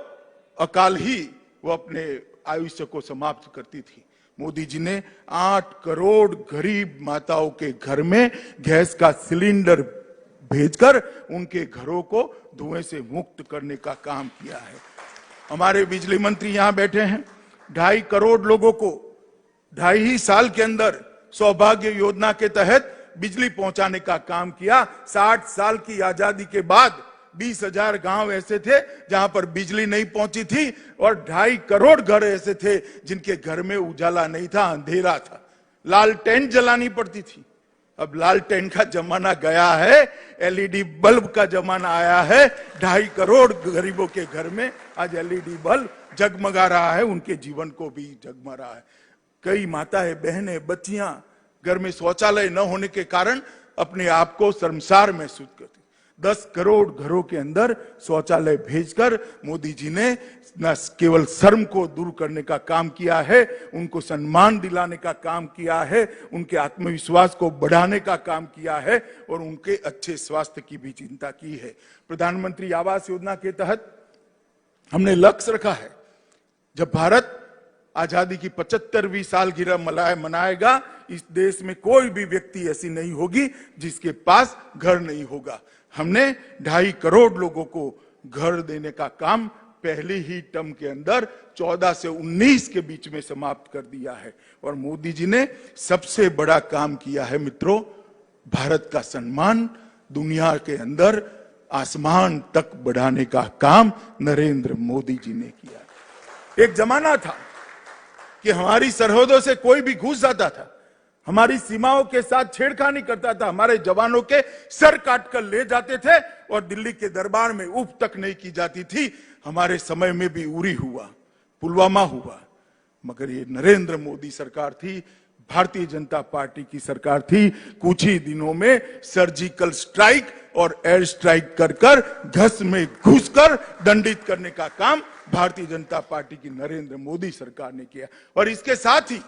अकाल ही वो अपने आयुष्य को समाप्त करती थी। मोदी जी ने 8 करोड़ गरीब माताओं के घर में गैस का सिलेंडर भेजकर उनके घरों को धुएं से मुक्त करने का काम किया है। हमारे बिजली मंत्री यहां बैठे हैं। 2.5 करोड़ लोगों को 2.5 साल के अंदर सौभाग्य योजना के तहत बिजली पहुंचाने का काम किया। 60 साल की आजादी के बाद 20,000 गांव ऐसे थे जहां पर बिजली नहीं पहुंची थी और 2.5 करोड़ घर ऐसे थे जिनके घर में उजाला नहीं था, अंधेरा था, लालटेन जलानी पड़ती थी। अब लालटेन का जमाना गया है, एलईडी बल्ब का जमाना आया है। 2.5 करोड़ गरीबों के घर में आज एलईडी बल्ब जगमगा रहा है, उनके जीवन को भी जगमगा रहा है। कई माताएं बहनें बच्चियां घर में शौचालय न होने के कारण अपने आप को शर्मसार महसूस करती। 10 करोड़ घरों के अंदर शौचालय भेजकर मोदी जी ने न केवल शर्म को दूर करने का काम किया है, उनको सम्मान दिलाने का काम किया है, उनके आत्मविश्वास को बढ़ाने का काम किया है और उनके अच्छे स्वास्थ्य की भी चिंता की है। प्रधानमंत्री आवास योजना के तहत हमने लक्ष्य रखा है, जब भारत आजादी की 75वीं सालगिरह मनाएगा, इस देश में कोई भी व्यक्ति ऐसी नहीं होगी जिसके पास घर नहीं होगा। हमने 2.5 करोड़ लोगों को घर देने का काम पहले ही टर्म के अंदर 14 से 19 के बीच में समाप्त कर दिया है। और मोदी जी ने सबसे बड़ा काम किया है मित्रों, भारत का सम्मान दुनिया के अंदर आसमान तक बढ़ाने का काम नरेंद्र मोदी जी ने किया। एक जमाना था कि हमारी सरहदों से कोई भी घुस जाता था, हमारी सीमाओं के साथ छेड़खानी करता था, हमारे जवानों के सर काट कर ले जाते थे और दिल्ली के दरबार में उफ तक नहीं की जाती थी। हमारे समय में भी उरी हुआ, पुलवामा हुआ, मगर ये नरेंद्र मोदी सरकार थी, भारतीय जनता पार्टी की सरकार थी। कुछ ही दिनों में सर्जिकल स्ट्राइक और एयर स्ट्राइक कर घस में घुसकर दंडित करने का काम भारतीय जनता पार्टी की नरेंद्र मोदी सरकार ने किया। और इसके साथ ही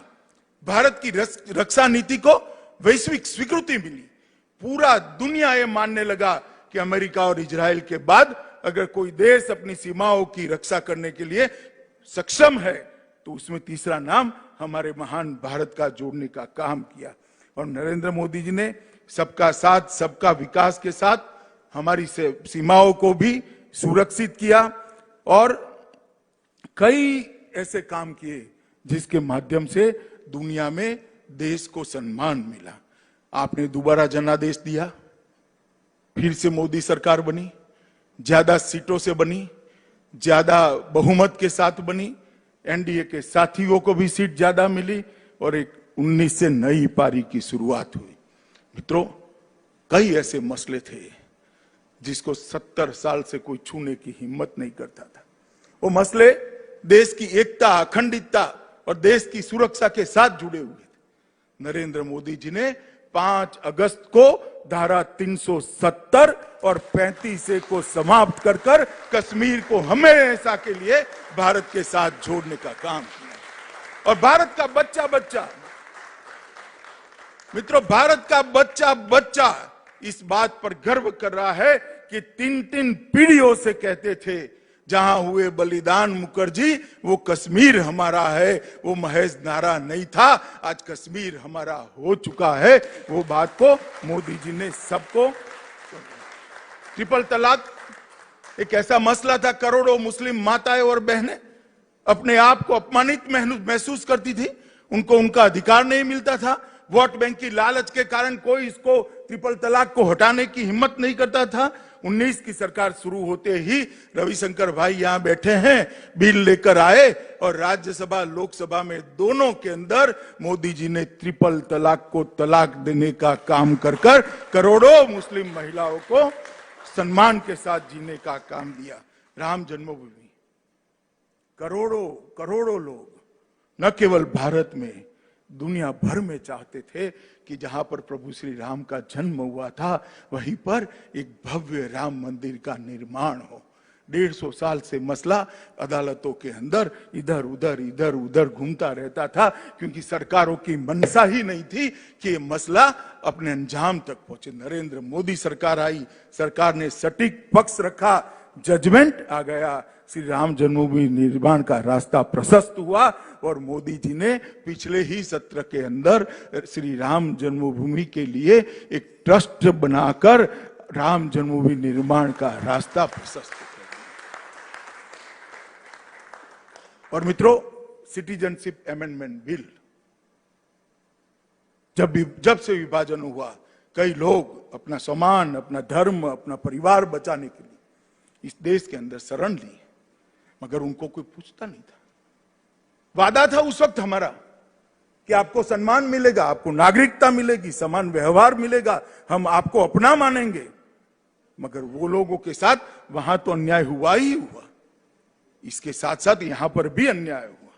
भारत की रक्षा नीति को वैश्विक स्वीकृति मिली। पूरा दुनिया ये मानने लगा कि अमेरिका और इजराइल के बाद अगर कोई देश अपनी सीमाओं की रक्षा करने के लिए सक्षम है तो उसमें तीसरा नाम हमारे महान भारत का जोड़ने का काम किया। और नरेंद्र मोदी जी ने सबका साथ सबका विकास के साथ हमारी सीमाओं को भी सुरक्षित किया और कई ऐसे काम किए जिसके माध्यम से दुनिया में देश को सम्मान मिला। आपने दोबारा जनादेश दिया, फिर से मोदी सरकार बनी, ज्यादा सीटों से बनी, ज्यादा बहुमत के साथ बनी, एनडीए के साथियों को भी सीट ज्यादा मिली और एक 19 से नई पारी की शुरुआत हुई। मित्रों, कई ऐसे मसले थे जिसको 70 साल से कोई छूने की हिम्मत नहीं करता था। वो मसले देश की एकता, अखंडितता और देश की सुरक्षा के साथ जुड़े हुए थे। नरेंद्र मोदी जी ने 5 अगस्त को धारा 370 और 35 को समाप्त कर कश्मीर को हमेशा के लिए भारत के साथ जोड़ने का काम किया। और भारत का बच्चा बच्चा, मित्रों, भारत का बच्चा बच्चा इस बात पर गर्व कर रहा है कि 3-3 पीढ़ियों से कहते थे जहां हुए बलिदान मुखर्जी वो कश्मीर हमारा है, वो महज नारा नहीं था, आज कश्मीर हमारा हो चुका है। वो बात को मोदी जी ने सबको, ट्रिपल तलाक एक ऐसा मसला था, करोड़ों मुस्लिम माताएं और बहनें अपने आप को अपमानित महसूस करती थी, उनको उनका अधिकार नहीं मिलता था। वोट बैंक की लालच के कारण कोई इसको ट्रिपल तलाक को हटाने की हिम्मत नहीं करता था। 19 की सरकार शुरू होते ही रविशंकर भाई यहां बैठे हैं, बिल लेकर आए और राज्यसभा लोकसभा में दोनों के अंदर मोदी जी ने ट्रिपल तलाक को तलाक देने का काम कर करोड़ों मुस्लिम महिलाओं को सम्मान के साथ जीने का काम दिया। राम जन्मभूमि, करोड़ों लोग न केवल भारत में, दुनिया भर में चाहते थे कि जहां पर प्रभु श्री राम का जन्म हुआ था वहीं पर एक भव्य राम मंदिर का निर्माण हो। 150 साल से मसला अदालतों के अंदर इधर उधर घूमता रहता था, क्योंकि सरकारों की मंशा ही नहीं थी कि ये मसला अपने अंजाम तक पहुंचे। नरेंद्र मोदी सरकार आई, सरकार ने सटीक पक्ष रखा, जजमेंट आ गया, श्री राम जन्मभूमि निर्माण का रास्ता प्रशस्त हुआ और मोदी जी ने पिछले ही सत्र के अंदर श्री राम जन्मभूमि के लिए एक ट्रस्ट बनाकर राम जन्मभूमि निर्माण का रास्ता प्रशस्त किया। और मित्रों, सिटीजनशिप अमेंडमेंट बिल जब से विभाजन हुआ, कई लोग अपना सम्मान, अपना धर्म, अपना परिवार बचाने के लिए इस देश के अंदर शरण ली, मगर उनको कोई पूछता नहीं था। वादा था उस वक्त हमारा कि आपको सम्मान मिलेगा, आपको नागरिकता मिलेगी, समान व्यवहार मिलेगा, हम आपको अपना मानेंगे, मगर वो लोगों के साथ वहां तो अन्याय हुआ ही हुआ, इसके साथ साथ यहां पर भी अन्याय हुआ।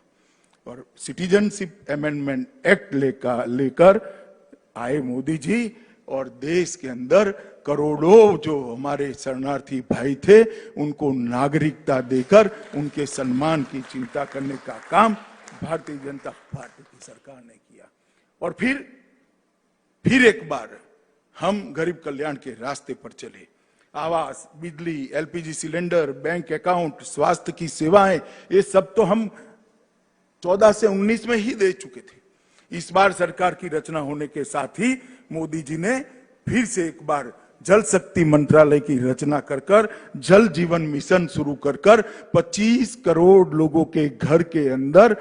और सिटीजनशिप अमेंडमेंट एक्ट लेकर आए मोदी जी और देश के अंदर करोड़ों जो हमारे शरणार्थी भाई थे उनको नागरिकता देकर उनके सम्मान की चिंता करने का काम भारतीय जनता पार्टी की सरकार ने किया। और फिर एक बार हम गरीब कल्याण के रास्ते पर चले। आवास, बिजली, एलपीजी सिलेंडर, बैंक अकाउंट, स्वास्थ्य की सेवाएं, ये सब तो हम 14 से 19 में ही दे चुके थे। इस बार सरकार की रचना होने के साथ ही मोदी जी ने फिर से एक बार जल शक्ति मंत्रालय की रचना कर जल जीवन मिशन शुरू कर 25 करोड़ लोगों के घर के अंदर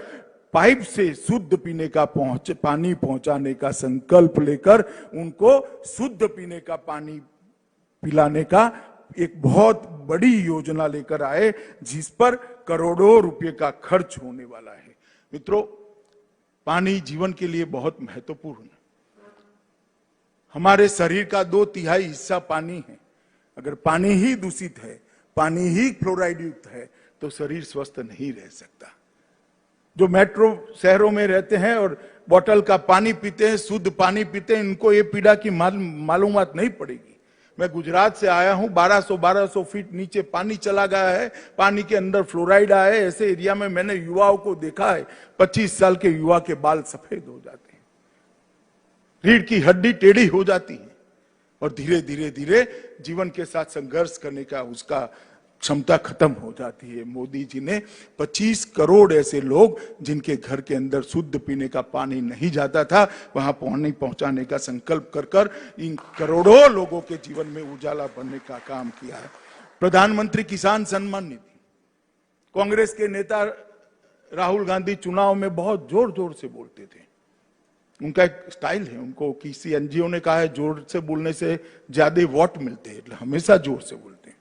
पाइप से शुद्ध पीने का पानी पहुंचाने का संकल्प लेकर उनको शुद्ध पीने का पानी पिलाने का एक बहुत बड़ी योजना लेकर आए, जिस पर करोड़ों रुपए का खर्च होने वाला है। मित्रों, पानी जीवन के लिए बहुत महत्वपूर्ण है। हमारे शरीर का 2/3 हिस्सा पानी है। अगर पानी ही दूषित है, पानी ही फ्लोराइड युक्त है, तो शरीर स्वस्थ नहीं रह सकता। जो मेट्रो शहरों में रहते हैं और बोतल का पानी पीते हैं, शुद्ध पानी पीते हैं, इनको ये पीड़ा की मालूमात नहीं पड़ेगी। मैं गुजरात से आया हूं, 1200 फीट नीचे पानी चला गया है, पानी के अंदर फ्लोराइड आया है। ऐसे एरिया में मैंने युवाओं को देखा है, 25 साल के युवा के बाल सफेद हो जाते हैं, रीढ़ की हड्डी टेढ़ी हो जाती है और धीरे धीरे जीवन के साथ संघर्ष करने का उसका क्षमता खत्म हो जाती है। मोदी जी ने 25 करोड़ ऐसे लोग जिनके घर के अंदर शुद्ध पीने का पानी नहीं जाता था, वहां पानी पहुंचाने का संकल्प कर इन करोड़ों लोगों के जीवन में उजाला भरने का काम किया है। प्रधानमंत्री किसान सम्मान निधि, कांग्रेस के नेता राहुल गांधी चुनाव में बहुत जोर से बोलते थे। उनका एक स्टाइल है, उनको किसी एनजीओ ने कहा है जोर से बोलने से ज्यादा वोट मिलते हैं, मतलब हमेशा जोर से बोलते हैं।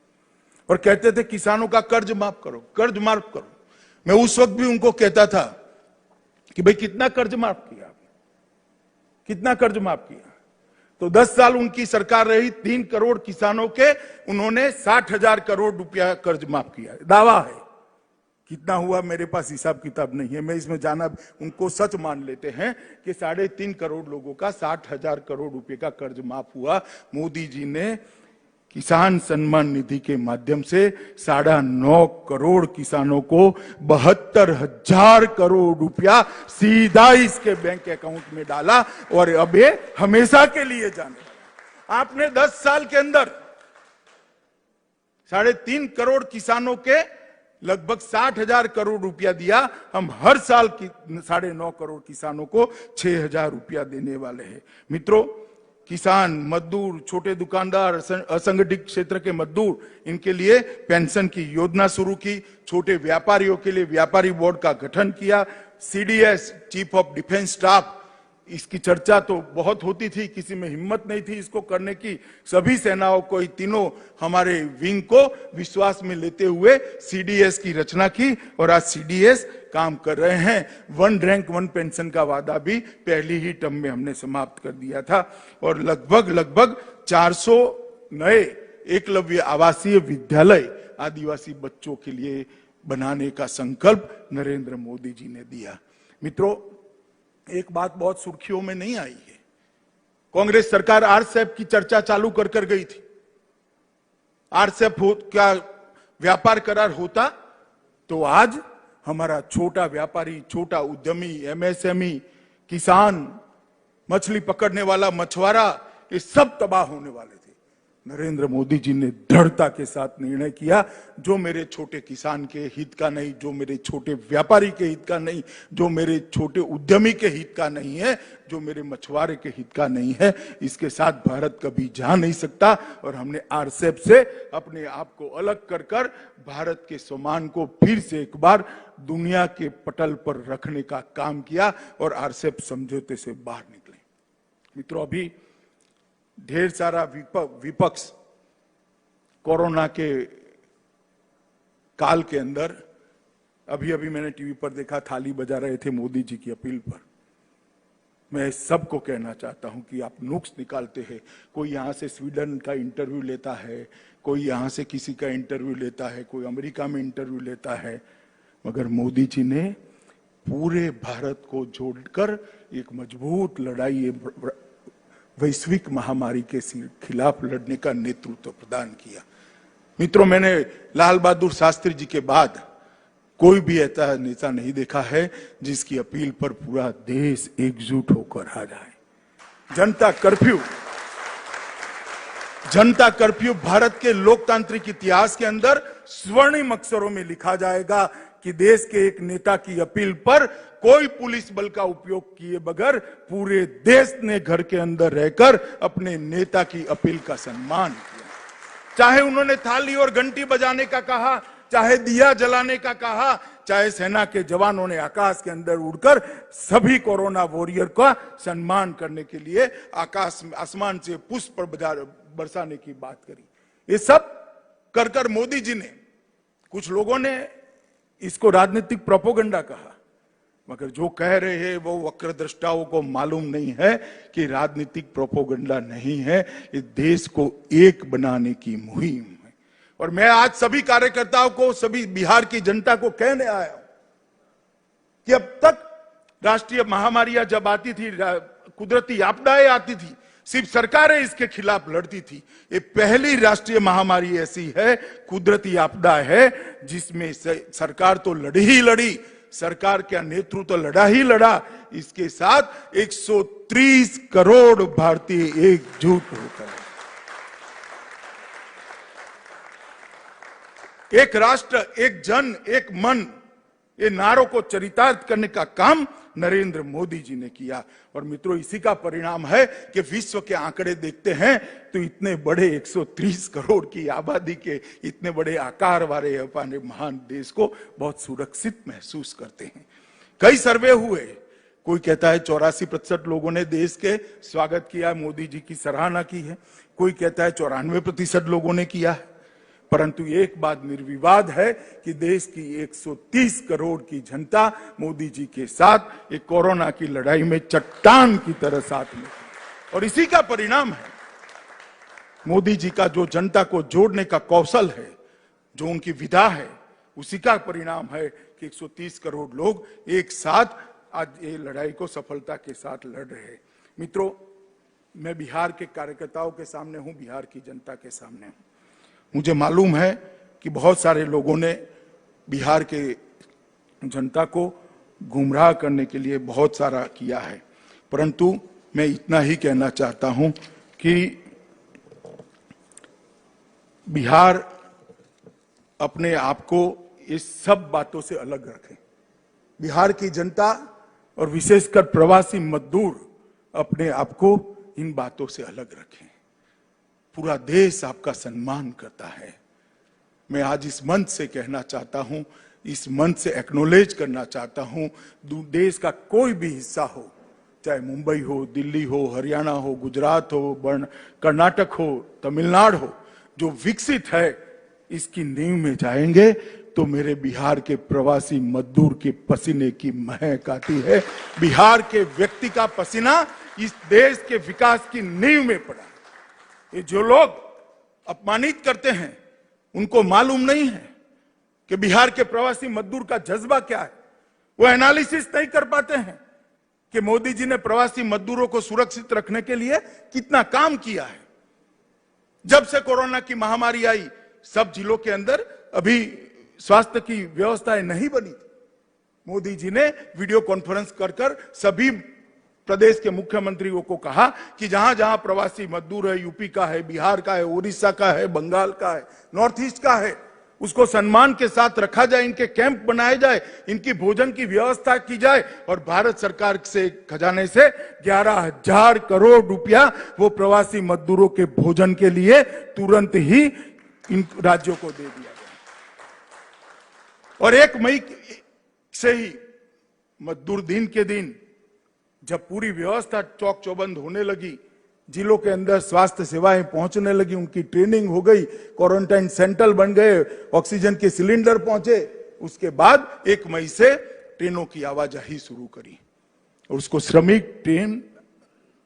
और कहते थे किसानों का कर्ज माफ करो। मैं उस वक्त भी उनको कहता था कि भाई कितना कर्ज माफ किया आपने, कितना कर्ज माफ किया? तो 10 साल उनकी सरकार रही, 3 करोड़ किसानों के उन्होंने 60,000 करोड़ रुपया कर्ज माफ किया। दावा है, कितना हुआ मेरे पास हिसाब किताब नहीं है, मैं इसमें जाना, उनको सच मान लेते हैं कि 3.5 करोड़ लोगों का 60,000 करोड़ रुपए का कर्ज माफ हुआ। मोदी जी ने किसान सम्मान निधि के माध्यम से 9.5 करोड़ किसानों को 72,000 करोड़ रुपया सीधा इसके बैंक अकाउंट में डाला और अब ये हमेशा के लिए जाने। आपने 10 साल के अंदर 3.5 करोड़ किसानों के लगभग 60,000 करोड़ रुपया दिया। हम हर साल की 9.5 करोड़ किसानों को 6,000 रुपया देने वाले हैं। मित्रों, किसान, मजदूर, छोटे दुकानदार, असंगठित क्षेत्र के मजदूर, इनके लिए पेंशन की योजना शुरू की। छोटे व्यापारियों के लिए व्यापारी बोर्ड का गठन किया। CDS, chief of defence staff, इसकी चर्चा तो बहुत होती थी, किसी में हिम्मत नहीं थी इसको करने की। सभी सेनाओं को, तीनों हमारे विंग को विश्वास में लेते हुए सीडीएस की रचना की और आज सीडीएस काम कर रहे हैं। 1 रैंक 1 पेंशन का वादा भी पहली ही टर्म में हमने समाप्त कर दिया था और लगभग 400 नए एकलव्य आवासीय विद्यालय आदिवासी बच्चों के लिए बनाने का संकल्प नरेंद्र मोदी जी ने दिया। मित्रों, एक बात बहुत सुर्खियों में नहीं आई है। कांग्रेस सरकार आरसेप की चर्चा चालू कर गई थी। आरसेप क्या व्यापार करार होता तो आज हमारा छोटा व्यापारी, छोटा उद्यमी, एमएसएमई, किसान, मछली पकड़ने वाला मछुआरा, ये सब तबाह होने वाले थे। नरेंद्र मोदी जी ने दृढ़ता के साथ निर्णय किया, जो मेरे छोटे किसान के हित का नहीं, जो मेरे छोटे व्यापारी के हित का नहीं, जो मेरे छोटे उद्यमी के हित का नहीं है, जो मेरे मछुआरे के हित का नहीं है, इसके साथ भारत कभी जा नहीं सकता। और हमने आरसेप से अपने आप को अलग कर भारत के सम्मान को फिर से एक बार दुनिया के पटल पर रखने का काम किया और आरसेप समझौते से बाहर निकले। मित्रों, अभी ढेर सारा विपक्ष कोरोना के काल के अंदर, अभी मैंने टीवी पर देखा, थाली बजा रहे थे मोदी जी की अपील पर। मैं सबको कहना चाहता हूं कि आप नुक्स निकालते हैं। कोई यहां से स्वीडन का इंटरव्यू लेता है, कोई यहां से किसी का इंटरव्यू लेता है, कोई अमेरिका में इंटरव्यू लेता है, मगर मोदी जी ने पूरे भारत को जोड़कर एक मजबूत लड़ाई, वैश्विक महामारी के खिलाफ लड़ने का नेतृत्व प्रदान किया। मित्रों, मैंने लाल बहादुर शास्त्री जी के बाद कोई भी ऐसा नेता नहीं देखा है जिसकी अपील पर पूरा देश एकजुट होकर आ जाए। जनता कर्फ्यू भारत के लोकतांत्रिक इतिहास के अंदर स्वर्णिम अक्षरों में लिखा जाएगा कि देश के एक नेता की अपील पर कोई पुलिस बल का उपयोग किए बगैर पूरे देश ने घर के अंदर रहकर अपने नेता की अपील का सम्मान किया। चाहे उन्होंने थाली और घंटी बजाने का कहा, चाहे दिया जलाने का कहा, चाहे सेना के जवानों ने आकाश के अंदर उड़कर सभी कोरोना वॉरियर का सम्मान करने के लिए आसमान से पुष्प बरसाने की बात करी। ये सब कर मोदी जी ने, कुछ लोगों ने इसको राजनीतिक प्रोपोगंडा कहा, मगर जो कह रहे हैं वो वक्रदृष्टाओं को मालूम नहीं है कि राजनीतिक प्रोपोगंडा नहीं है, ये देश को एक बनाने की मुहिम है। और मैं आज सभी कार्यकर्ताओं को, सभी बिहार की जनता को कहने आया हूं कि अब तक राष्ट्रीय महामारियां जब आती थी, कुदरती आपदाएं आती थी, सिर्फ सरकारें इसके खिलाफ लड़ती थी। ये पहली राष्ट्रीय महामारी ऐसी है, कुदरती आपदा है, जिसमें सरकार तो लड़ी ही लड़ी, सरकार का नेतृत्व तो लड़ा ही लड़ा, इसके साथ 130 करोड़ भारतीय एकजुट होकर एक राष्ट्र, एक जन, एक मन, ये नारों को चरितार्थ करने का काम नरेंद्र मोदी जी ने किया। और मित्रों, इसी का परिणाम है कि विश्व के आंकड़े देखते हैं तो इतने बड़े 130 करोड़ की आबादी के इतने बड़े आकार वाले अपने महान देश को बहुत सुरक्षित महसूस करते हैं। कई सर्वे हुए, कोई कहता है 84% लोगों ने देश के स्वागत किया, मोदी जी की सराहना की है, कोई कहता है 94% लोगों ने किया है। परंतु एक बात निर्विवाद है कि देश की 130 करोड़ की जनता मोदी जी के साथ एक कोरोना की लड़ाई में चट्टान की तरह साथ में, और इसी का परिणाम है मोदी जी का जो जनता को जोड़ने का कौशल है, जो उनकी विधा है, उसी का परिणाम है कि 130 करोड़ लोग एक साथ आज ये लड़ाई को सफलता के साथ लड़ रहे हैं। मित्रों, मैं बिहार के कार्यकर्ताओं के सामने हूं, बिहार की जनता के सामने हूं। मुझे मालूम है कि बहुत सारे लोगों ने बिहार के जनता को गुमराह करने के लिए बहुत सारा किया है, परंतु मैं इतना ही कहना चाहता हूं कि बिहार अपने आप को इस सब बातों से अलग रखे। बिहार की जनता और विशेषकर प्रवासी मजदूर अपने आप को इन बातों से अलग रखें। पूरा देश आपका सम्मान करता है। मैं आज इस मंच से कहना चाहता हूं, इस मंच से एक्नॉलेज करना चाहता हूं, देश का कोई भी हिस्सा हो, चाहे मुंबई हो, दिल्ली हो, हरियाणा हो, गुजरात हो, कर्नाटक हो, तमिलनाडु हो, जो विकसित है इसकी नींव में जाएंगे तो मेरे बिहार के प्रवासी मजदूर के पसीने की महक आती है। बिहार के व्यक्ति का पसीना इस देश के विकास की नींव में पड़ा। ये जो लोग अपमानित करते हैं उनको मालूम नहीं है कि बिहार के प्रवासी मजदूर का जज्बा क्या है। वो एनालिसिस नहीं कर पाते हैं कि मोदी जी ने प्रवासी मजदूरों को सुरक्षित रखने के लिए कितना काम किया है। जब से कोरोना की महामारी आई, सब जिलों के अंदर अभी स्वास्थ्य की व्यवस्थाएं नहीं बनी थी। मोदी जी ने वीडियो कॉन्फ्रेंस कर सभी प्रदेश के मुख्यमंत्रियों को कहा कि जहां जहां प्रवासी मजदूर है, यूपी का है, बिहार का है, उड़ीसा का है, बंगाल का है, नॉर्थ ईस्ट का है, उसको सम्मान के साथ रखा जाए, इनके कैंप बनाए जाए, इनकी भोजन की व्यवस्था की जाए और भारत सरकार से खजाने से 11,000 करोड़ रुपया वो प्रवासी मजदूरों के भोजन के लिए तुरंत ही इन राज्यों को दे दिया गया। और 1 मई से ही मजदूर दिन के दिन जब पूरी व्यवस्था चौक चौबंद होने लगी, जिलों के अंदर स्वास्थ्य सेवाएं पहुंचने लगी, उनकी ट्रेनिंग हो गई, क्वारंटाइन सेंटर बन गए, ऑक्सीजन के सिलेंडर पहुंचे, उसके बाद 1 मई से ट्रेनों की आवाजाही शुरू करी और उसको श्रमिक ट्रेन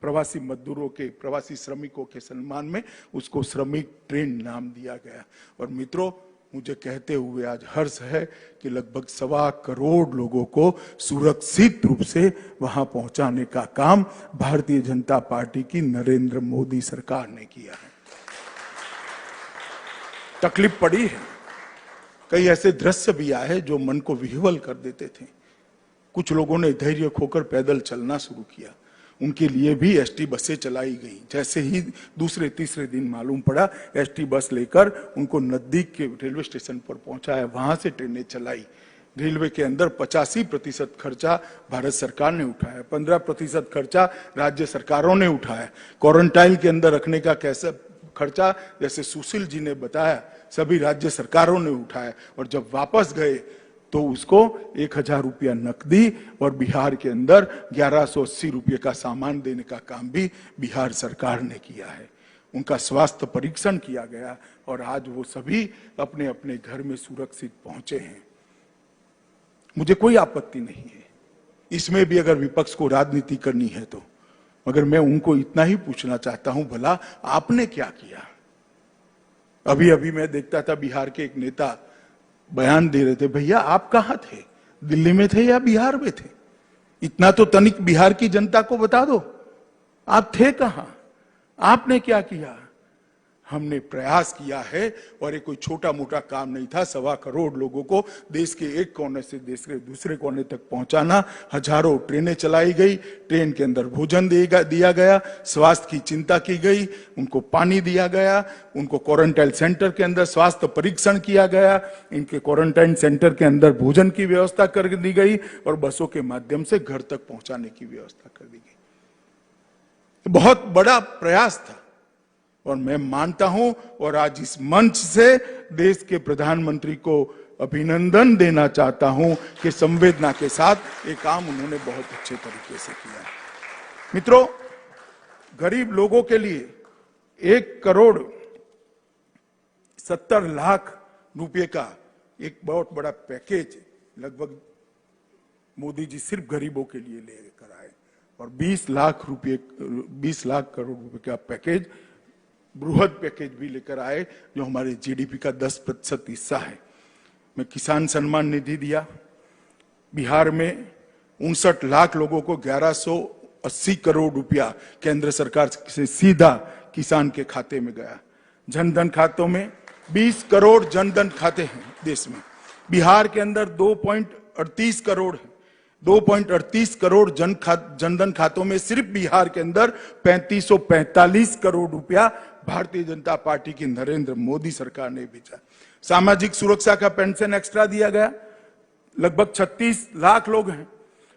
प्रवासी मजदूरों के, प्रवासी श्रमिकों के सम्मान में उसको श्रमिक ट्रेन नाम दिया गया। और मित्रों, मुझे कहते हुए आज हर्ष है कि लगभग 1.25 करोड़ लोगों को सुरक्षित रूप से वहां पहुंचाने का काम भारतीय जनता पार्टी की नरेंद्र मोदी सरकार ने किया है। तकलीफ पड़ी है, कई ऐसे दृश्य भी आए जो मन को विह्वल कर देते थे। कुछ लोगों ने धैर्य खोकर पैदल चलना शुरू किया, उनके लिए भी एसटी बसें चलाई गई। जैसे ही दूसरे तीसरे दिन मालूम पड़ा, एसटी बस लेकर उनको नजदीक के रेलवे स्टेशन पर पहुंचाया, वहां से ट्रेनें चलाई। रेलवे के अंदर 85% खर्चा भारत सरकार ने उठाया, 15% खर्चा राज्य सरकारों ने उठाया। क्वारंटाइन के अंदर रखने का कैसा खर्चा, जैसे सुशील जी ने बताया, सभी राज्य सरकारों ने उठाया। और जब वापस गए तो उसको 1,000 रुपया नकदी और बिहार के अंदर 1180 रुपये का सामान देने का काम भी बिहार सरकार ने किया है। उनका स्वास्थ्य परीक्षण किया गया और आज वो सभी अपने अपने घर में सुरक्षित पहुंचे हैं। मुझे कोई आपत्ति नहीं है इसमें भी अगर विपक्ष को राजनीति करनी है तो, मगर मैं उनको इतना ही पूछना चाहता हूं, भला आपने क्या किया? अभी अभी मैं देखता था बिहार के एक नेता बयान दे रहे थे, भैया आप कहां थे, दिल्ली में थे या बिहार में थे? इतना तो तनिक बिहार की जनता को बता दो, आप थे कहां, आपने क्या किया? हमने प्रयास किया है और ये कोई छोटा मोटा काम नहीं था। 1.25 करोड़ लोगों को देश के एक कोने से देश के दूसरे कोने तक पहुंचाना, हजारों ट्रेनें चलाई गई, ट्रेन के अंदर भोजन दिया गया, स्वास्थ्य की चिंता की गई, उनको पानी दिया गया, उनको क्वारंटाइन सेंटर के अंदर स्वास्थ्य परीक्षण किया गया, इनके क्वारंटाइन सेंटर के अंदर भोजन की व्यवस्था कर दी गई और बसों के माध्यम से घर तक पहुंचाने की व्यवस्था कर दी गई। बहुत बड़ा प्रयास था और मैं मानता हूं और आज इस मंच से देश के प्रधानमंत्री को अभिनंदन देना चाहता हूं कि संवेदना के साथ ये काम उन्होंने बहुत अच्छे तरीके से किया। मित्रों, गरीब लोगों के लिए 1,70,00,000 रुपए का एक बहुत बड़ा पैकेज लगभग मोदी जी सिर्फ गरीबों के लिए लेकर आए और 20 लाख करोड़ रुपए का पैकेज, बृहद पैकेज भी लेकर आए जो हमारे जीडीपी का 10% हिस्सा है। मैं किसान सम्मान निधि दिया, बिहार में 59 लाख लोगों को 1180 करोड़ रुपया केंद्र सरकार से सीधा किसान के खाते में गया। जनधन खातों में 20 करोड़ जनधन खाते हैं देश में, बिहार के अंदर 2.38 करोड़ है। 2.38 करोड़ जनधन खातों में सिर्फ बिहार के अंदर 3545 करोड़ रुपया भारतीय जनता पार्टी की नरेंद्र मोदी सरकार ने भेजा। सामाजिक सुरक्षा का पेंशन एक्स्ट्रा दिया गया, लगभग 36 लाख लोग हैं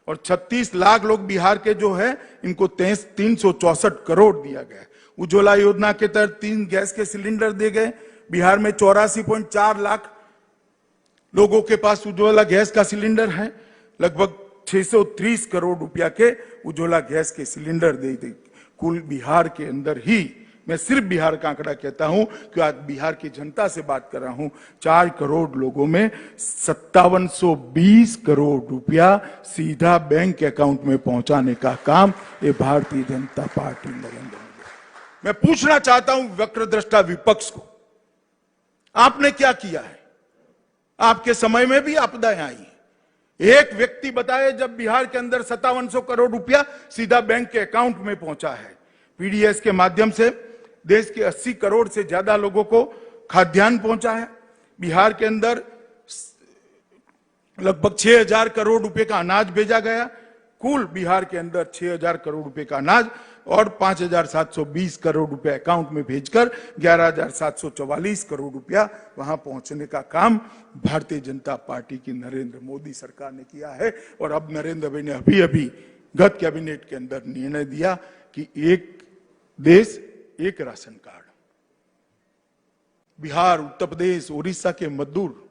और 36 लाख लोग बिहार के जो है इनको 364 करोड़ दिया गया। उज्ज्वला योजना के तहत 3 गैस के सिलेंडर दिए गए। बिहार में 84.4 लाख लोगों के पास उज्ज्वला गैस का सिलेंडर है। लगभग 630 करोड़ रुपया के उज्ज्वला गैस के सिलेंडर दे दी। कुल बिहार के अंदर ही, मैं सिर्फ बिहार का आंकड़ा कहता हूं कि आज बिहार की जनता से बात कर रहा हूं, 4 करोड़ लोगों में 5720 करोड़ रुपया सीधा बैंक अकाउंट में पहुंचाने का काम ये भारतीय जनता पार्टी नरेंद्र मोदी। मैं पूछना चाहता हूं वक्रदृष्टा विपक्ष को, आपने क्या किया है? आपके समय में भी आपदाएं आई। एक व्यक्ति बताए जब बिहार के अंदर 5700 करोड़ रुपया सीधा बैंक के अकाउंट में पहुंचा है। पीडीएस के माध्यम से देश के 80 करोड़ से ज्यादा लोगों को खाद्यान्न पहुंचा है। बिहार के अंदर लगभग 6000 करोड़ रुपए का अनाज भेजा गया। कुल बिहार के अंदर 6000 करोड़ रुपए का अनाज और 5720 करोड़ रुपए अकाउंट में भेजकर 11744 करोड़ रुपया वहां पहुंचने का काम भारतीय जनता पार्टी की नरेंद्र मोदी सरकार ने किया है। और अब नरेंद्र भाई ने अभी गत कैबिनेट के अंदर निर्णय दिया कि एक देश एक राशन कार्ड। बिहार, उत्तर प्रदेश, उड़ीसा के मजदूर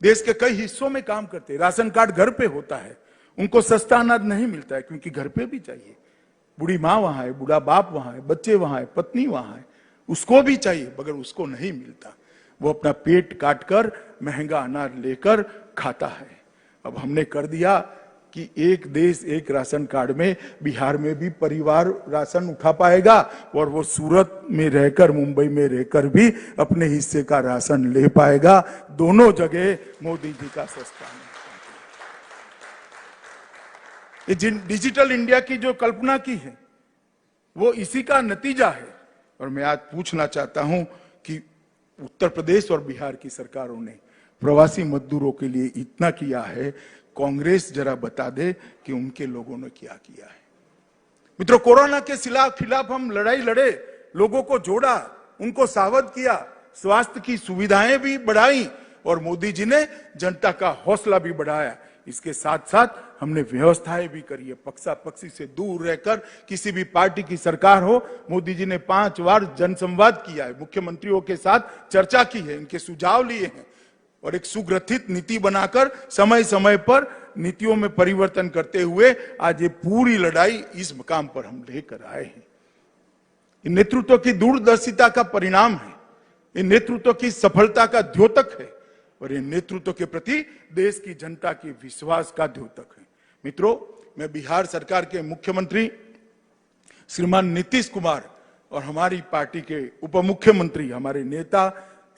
देश के कई हिस्सों में काम करते हैं। राशन कार्ड घर पे होता है, उनको सस्ता अनाज नहीं मिलता है क्योंकि घर पे भी चाहिए। बूढ़ी माँ वहां है, बूढ़ा बाप वहां है, बच्चे वहां है, पत्नी वहां है, उसको भी चाहिए मगर उसको नहीं मिलता। वो अपना पेट काटकर महंगा अनाज लेकर खाता है। अब हमने कर दिया कि एक देश एक राशन कार्ड में बिहार में भी परिवार राशन उठा पाएगा और वो सूरत में रहकर, मुंबई में रहकर भी अपने हिस्से का राशन ले पाएगा। दोनों जगह मोदी जी का सस्ता है। ये डिजिटल इंडिया की जो कल्पना की है वो इसी का नतीजा है। और मैं आज पूछना चाहता हूं कि उत्तर प्रदेश और बिहार की सरकारों ने प्रवासी मजदूरों के लिए इतना किया है, कांग्रेस जरा बता दे कि उनके लोगों ने क्या किया है। मित्रों, कोरोना के खिलाफ हम लड़ाई लड़े, लोगों को जोड़ा, उनको सावध किया, स्वास्थ्य की सुविधाएं भी बढ़ाई और मोदी जी ने जनता का हौसला भी बढ़ाया। इसके साथ साथ हमने व्यवस्थाएं भी करी है। पक्षापक्षी से दूर रहकर किसी भी पार्टी की सरकार हो, मोदी जी ने 5 बार जनसंवाद किया है, मुख्यमंत्रियों के साथ चर्चा की है, इनके सुझाव लिए हैं और एक सुग्रथित नीति बनाकर समय समय पर नीतियों में परिवर्तन करते हुए आज ये पूरी लड़ाई इस मकाम पर हम लेकर आए हैं। ये नेतृत्व की दूरदर्शिता का परिणाम है, ये नेतृत्व की सफलता का द्योतक है और ये नेतृत्व के प्रति देश की जनता के विश्वास का द्योतक है। मित्रों, मैं बिहार सरकार के मुख्यमंत्री श्रीमान नीतीश कुमार और हमारी पार्टी के उप मुख्यमंत्री, हमारे नेता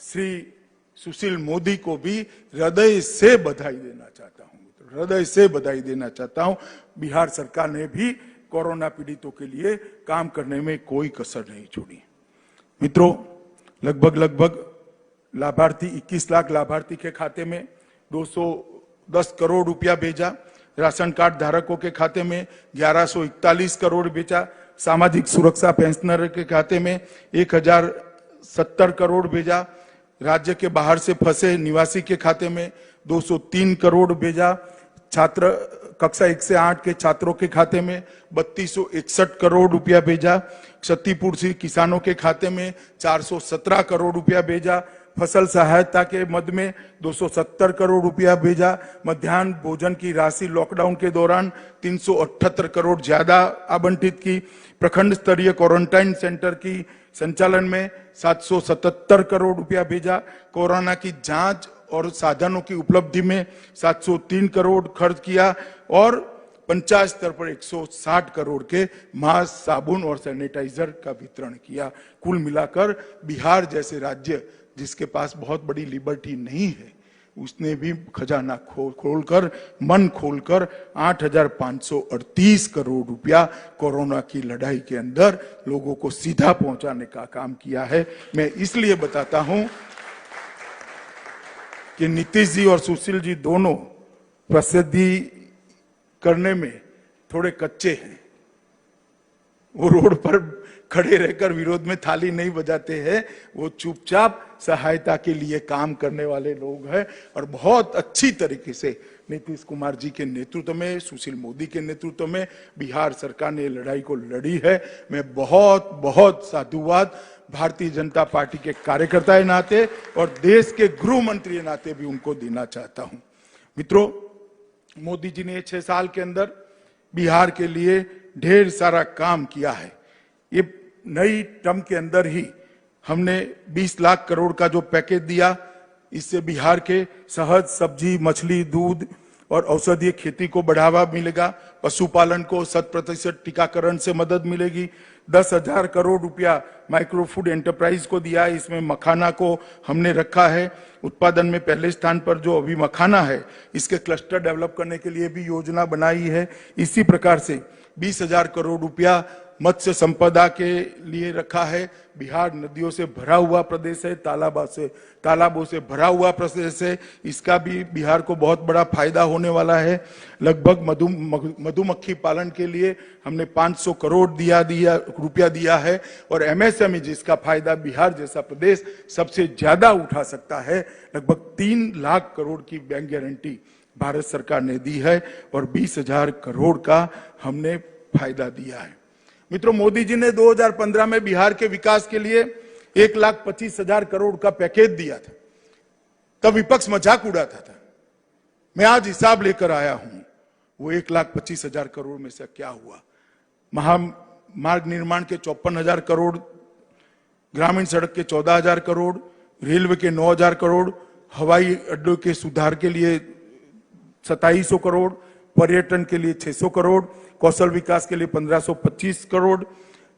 श्री सुशील मोदी को भी हृदय से बधाई देना चाहता हूं। हृदय से बधाई देना चाहता हूं। बिहार सरकार ने भी कोरोना पीड़ितों के लिए काम करने में कोई कसर नहीं छोड़ी। मित्रों, लगभग लाभार्थी 21 लाख लाभार्थी के खाते में 210 करोड़ रुपया भेजा। राशन कार्ड धारकों के खाते में 1141 करोड़ भेजा। सामाजिक सुरक्षा पेंशनर के खाते में 1070 करोड़ भेजा। राज्य के बाहर से फंसे निवासी के खाते में 203 करोड़ भेजा। छात्र कक्षा 1 से 8 के छात्रों के खाते में 3261 करोड़ रुपया भेजा। क्षतिपूर्ति किसानों के खाते में 417 करोड़ रुपया भेजा। फसल सहायता के मद में 270 करोड़ रुपया भेजा। मध्याह्न भोजन की राशि लॉकडाउन के दौरान 378 करोड़ ज्यादा आवंटित की। प्रखंड स्तरीय क्वारंटाइन सेंटर की संचालन में 777 करोड़ रुपया भेजा। कोरोना की जांच और साधनों की उपलब्धि में 703 करोड़ खर्च किया और पंचायत स्तर पर 160 करोड़ के मास्क, साबुन और सैनिटाइजर का वितरण किया। कुल मिलाकर बिहार जैसे राज्य जिसके पास बहुत बड़ी लिबर्टी नहीं है, उसने भी खजाना खोलकर मन खोलकर 8538 करोड़ रुपया कोरोना की लड़ाई के अंदर लोगों को सीधा पहुंचाने का काम किया है। मैं इसलिए बताता हूं कि नीतीश जी और सुशील जी दोनों प्रसिद्धि करने में थोड़े कच्चे हैं। वो रोड पर खड़े रहकर विरोध में थाली नहीं बजाते हैं, वो चुपचाप सहायता के लिए काम करने वाले लोग हैं। और बहुत अच्छी तरीके से नीतीश कुमार जी के नेतृत्व में, सुशील मोदी के नेतृत्व में बिहार सरकार ने लड़ाई को लड़ी है। मैं बहुत बहुत साधुवाद भारतीय जनता पार्टी के कार्यकर्ता के नाते और देश के गृह मंत्री के नाते भी उनको देना चाहता हूं। मित्रों, मोदी जी ने 6 साल के अंदर बिहार के लिए ढेर सारा काम किया है। ये नई टर्म के अंदर ही हमने 20 लाख करोड़ का जो पैकेज दिया, इससे बिहार के शहद, सब्जी, मछली, दूध और औषधीय खेती को बढ़ावा मिलेगा। पशुपालन को 100% टीकाकरण से मदद मिलेगी। 10,000 करोड़ रुपया माइक्रो फूड एंटरप्राइज को दिया है। इसमें मखाना को हमने रखा है उत्पादन में पहले स्थान पर। जो अभी मखाना है, इसके क्लस्टर डेवलप करने के लिए भी योजना बनाई है। इसी प्रकार से 20,000 करोड़ रुपया मत्स्य संपदा के लिए रखा है। बिहार नदियों से भरा हुआ प्रदेश है, तालाबों से भरा हुआ प्रदेश है। इसका भी बिहार को बहुत बड़ा फायदा होने वाला है। लगभग मधुमक्खी पालन के लिए हमने 500 करोड़ रुपया दिया है। और एमएसएमई, जिसका फायदा बिहार जैसा प्रदेश सबसे ज्यादा उठा सकता है, लगभग 3 लाख करोड़ की बैंक गारंटी भारत सरकार ने दी है और 20,000 करोड़ का हमने फायदा दिया है। मित्रों, मोदी जी ने 2015 में बिहार के विकास के लिए 1,25,000 करोड़ का पैकेज दिया था। तब विपक्ष मजाक उड़ाता था। मैं आज हिसाब लेकर आया हूं, वो 1,25,000 करोड़ में से क्या हुआ। महामार्ग निर्माण के 54,000 करोड़, ग्रामीण सड़क के 14,000 करोड़, रेलवे के 9,000 करोड़, हवाई अड्डों के सुधार के लिए 2,700 करोड़, पर्यटन के लिए 600 करोड़, कौशल विकास के लिए 1,525 करोड़,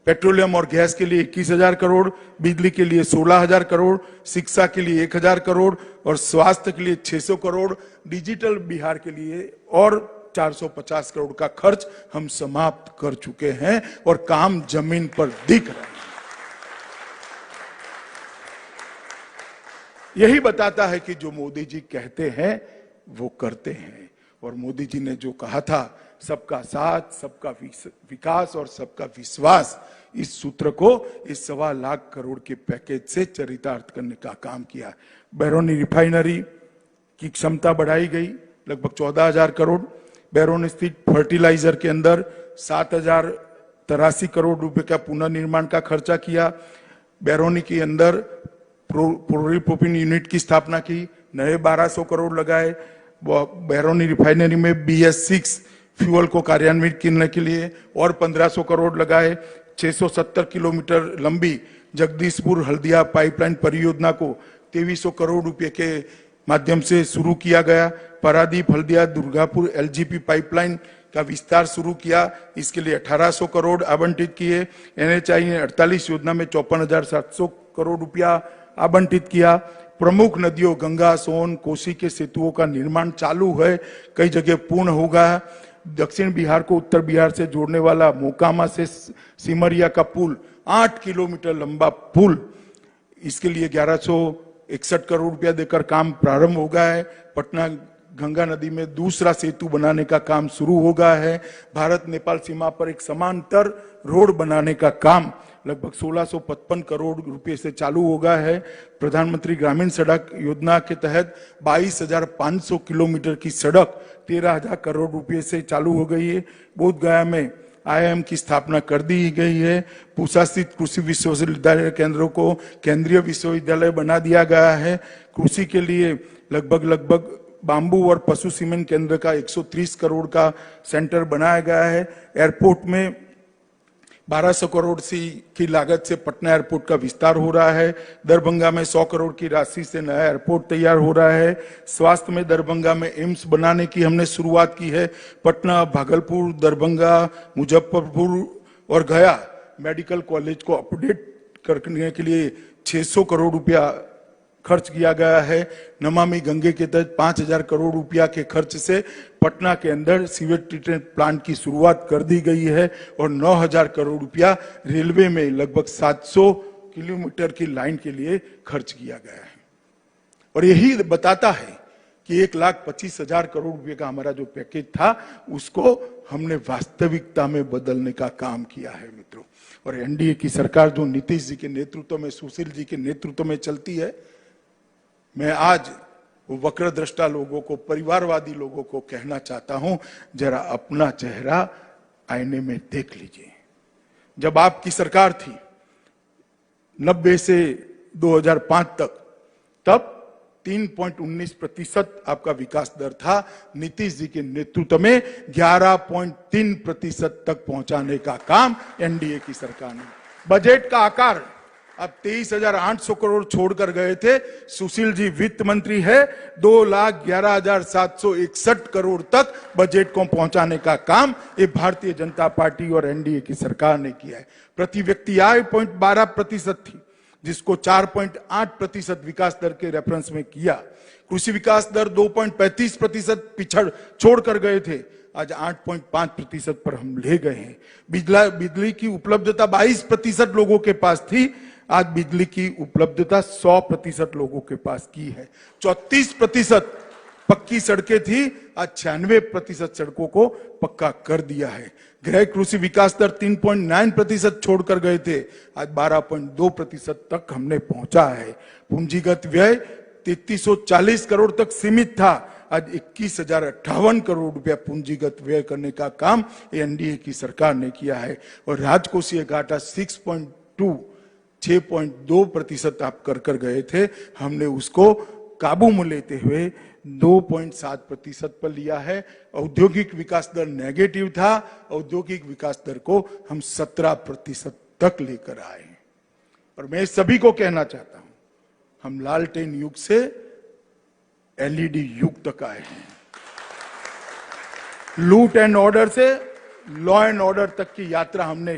पेट्रोलियम और गैस के लिए 21,000 करोड़, बिजली के लिए 16,000 करोड़, शिक्षा के लिए 1,000 करोड़ और स्वास्थ्य के लिए 600 करोड़, डिजिटल बिहार के लिए और 450 करोड़ का खर्च हम समाप्त कर चुके हैं और काम जमीन पर दिख रहा है। यही बताता है कि जो मोदी जी कहते हैं वो करते हैं। और मोदी जी ने जो कहा था, सबका साथ, सबका विकास और सबका विश्वास, इस सूत्र को इस 1.25 लाख करोड़ के पैकेज से चरितार्थ करने का काम किया। बैरोनी रिफाइनरी की क्षमता बढ़ाई गई, लगभग 14,000 करोड़। बैरोनी स्थित फर्टिलाइजर के अंदर 7,083 करोड़ रुपए का पुनर्निर्माण का खर्चा किया। बैरोनी के अंदर पॉलीप्रोपिलीन यूनिट की स्थापना की, नए 1,200 करोड़ लगाए। बैरोनी रिफाइनरी में BS6 फ्यूल को कार्यान्वित करने के लिए और 1,500 करोड़ लगाए। 670 किलोमीटर लंबी जगदीशपुर हल्दिया पाइपलाइन परियोजना को 2,300 करोड़ रुपए के माध्यम से शुरू किया गया। पारादीप हल्दिया दुर्गापुर LGP पाइपलाइन का विस्तार शुरू किया, इसके लिए 1,800 करोड़ आवंटित किए। NHAI ने 48 योजना में 54,700 करोड़ रुपया आवंटित किया। प्रमुख नदियों गंगा, सोन, कोसी के सेतुओं का निर्माण चालू है, कई जगह पूर्ण होगा। दक्षिण बिहार को उत्तर बिहार से जोड़ने वाला मोकामा से सिमरिया का पुल, 8 किलोमीटर लंबा पुल, इसके लिए 1,161 करोड़ रुपया देकर काम प्रारंभ हो गया है। पटना गंगा नदी में दूसरा सेतु बनाने का काम शुरू हो गया है। भारत नेपाल सीमा पर एक समांतर रोड बनाने का काम लगभग 1,655 करोड़ रुपए से चालू हो गया है। प्रधानमंत्री ग्रामीण सड़क योजना के तहत 22,500 किलोमीटर की सड़क 13,000 करोड़ रुपए से चालू हो गई है। बोध गया में IIM की स्थापना कर दी गई है। पूसा स्थित कृषि विश्वविद्यालय केंद्रों को केंद्रीय विश्वविद्यालय बना दिया गया है। कृषि के लिए लगभग बांबू और पशु सीमेंट केंद्र का 130 करोड़ का सेंटर बनाया गया है। एयरपोर्ट में 1,200 करोड़ की लागत से पटना एयरपोर्ट का विस्तार हो रहा है। दरभंगा में 100 करोड़ की राशि से नया एयरपोर्ट तैयार हो रहा है। स्वास्थ्य में दरभंगा में एम्स बनाने की हमने शुरुआत की है। पटना, भागलपुर, दरभंगा, मुजफ्फरपुर और गया मेडिकल कॉलेज को अपडेट करने के लिए 600 करोड़ रुपया खर्च किया गया है। नमामि गंगे के तहत 5,000 करोड़ रुपया के खर्च से पटना के अंदर सीवेज ट्रीटमेंट प्लांट की शुरुआत कर दी गई है और 9,000 करोड़ रुपया रेलवे में लगभग 700 किलोमीटर की लाइन के लिए खर्च किया गया है। और यही बताता है कि 1,25,000 करोड़ रुपए का हमारा जो पैकेज था उसको हमने वास्तविकता में बदलने का काम किया है मित्रों। और एनडीए की सरकार जो नीतीश जी के नेतृत्व में, सुशील जी के नेतृत्व में चलती है, मैं आज वो वक्रदृष्टा लोगों को, परिवारवादी लोगों को कहना चाहता हूं, जरा अपना चेहरा आईने में देख लीजिए। जब आपकी सरकार थी 90 से 2005 तक, तब 3.19% आपका विकास दर था। नीतीश जी के नेतृत्व में 11.3% तक पहुंचाने का काम एनडीए की सरकार ने। बजट का आकार अब 23,800 करोड़ छोड़कर गए थे। सुशील जी वित्त मंत्री है, 2,11,761 करोड़ तक बजट को पहुंचाने का काम ये भारतीय जनता पार्टी और एनडीए की सरकार ने किया है। प्रति व्यक्ति आय 0.12% थी, जिसको 4.8% विकास दर के रेफरेंस में किया। कृषि विकास दर 2.35% पिछड़ छोड़कर गए थे, आज 8.5% पर हम ले गए हैं। बिजली की उपलब्धता 22% लोगों के पास थी, आज बिजली की उपलब्धता 100% लोगों के पास की है। 34% पक्की सड़कें थी, आज 96% सड़कों को पक्का कर दिया है। गृह कृषि विकास दर 3.9% छोड़कर गए थे, आज 12.2% तक हमने पहुंचा है। पूंजीगत व्यय 3340 करोड़ तक सीमित था, आज 21,058 करोड़ रुपया पूंजीगत व्यय करने का काम एनडीए की सरकार ने किया है। और राजकोषीय घाटा 6.2% आप कर गए थे, हमने उसको काबू में लेते हुए 2.7% पर लिया है। औद्योगिक विकास दर नेगेटिव था, औद्योगिक विकास दर को हम 17% तक लेकर आए। और मैं सभी को कहना चाहता हूं, हम लालटेन युग से एलईडी युग तक आए हैं। लूट एंड ऑर्डर से लॉ एंड ऑर्डर तक की यात्रा हमने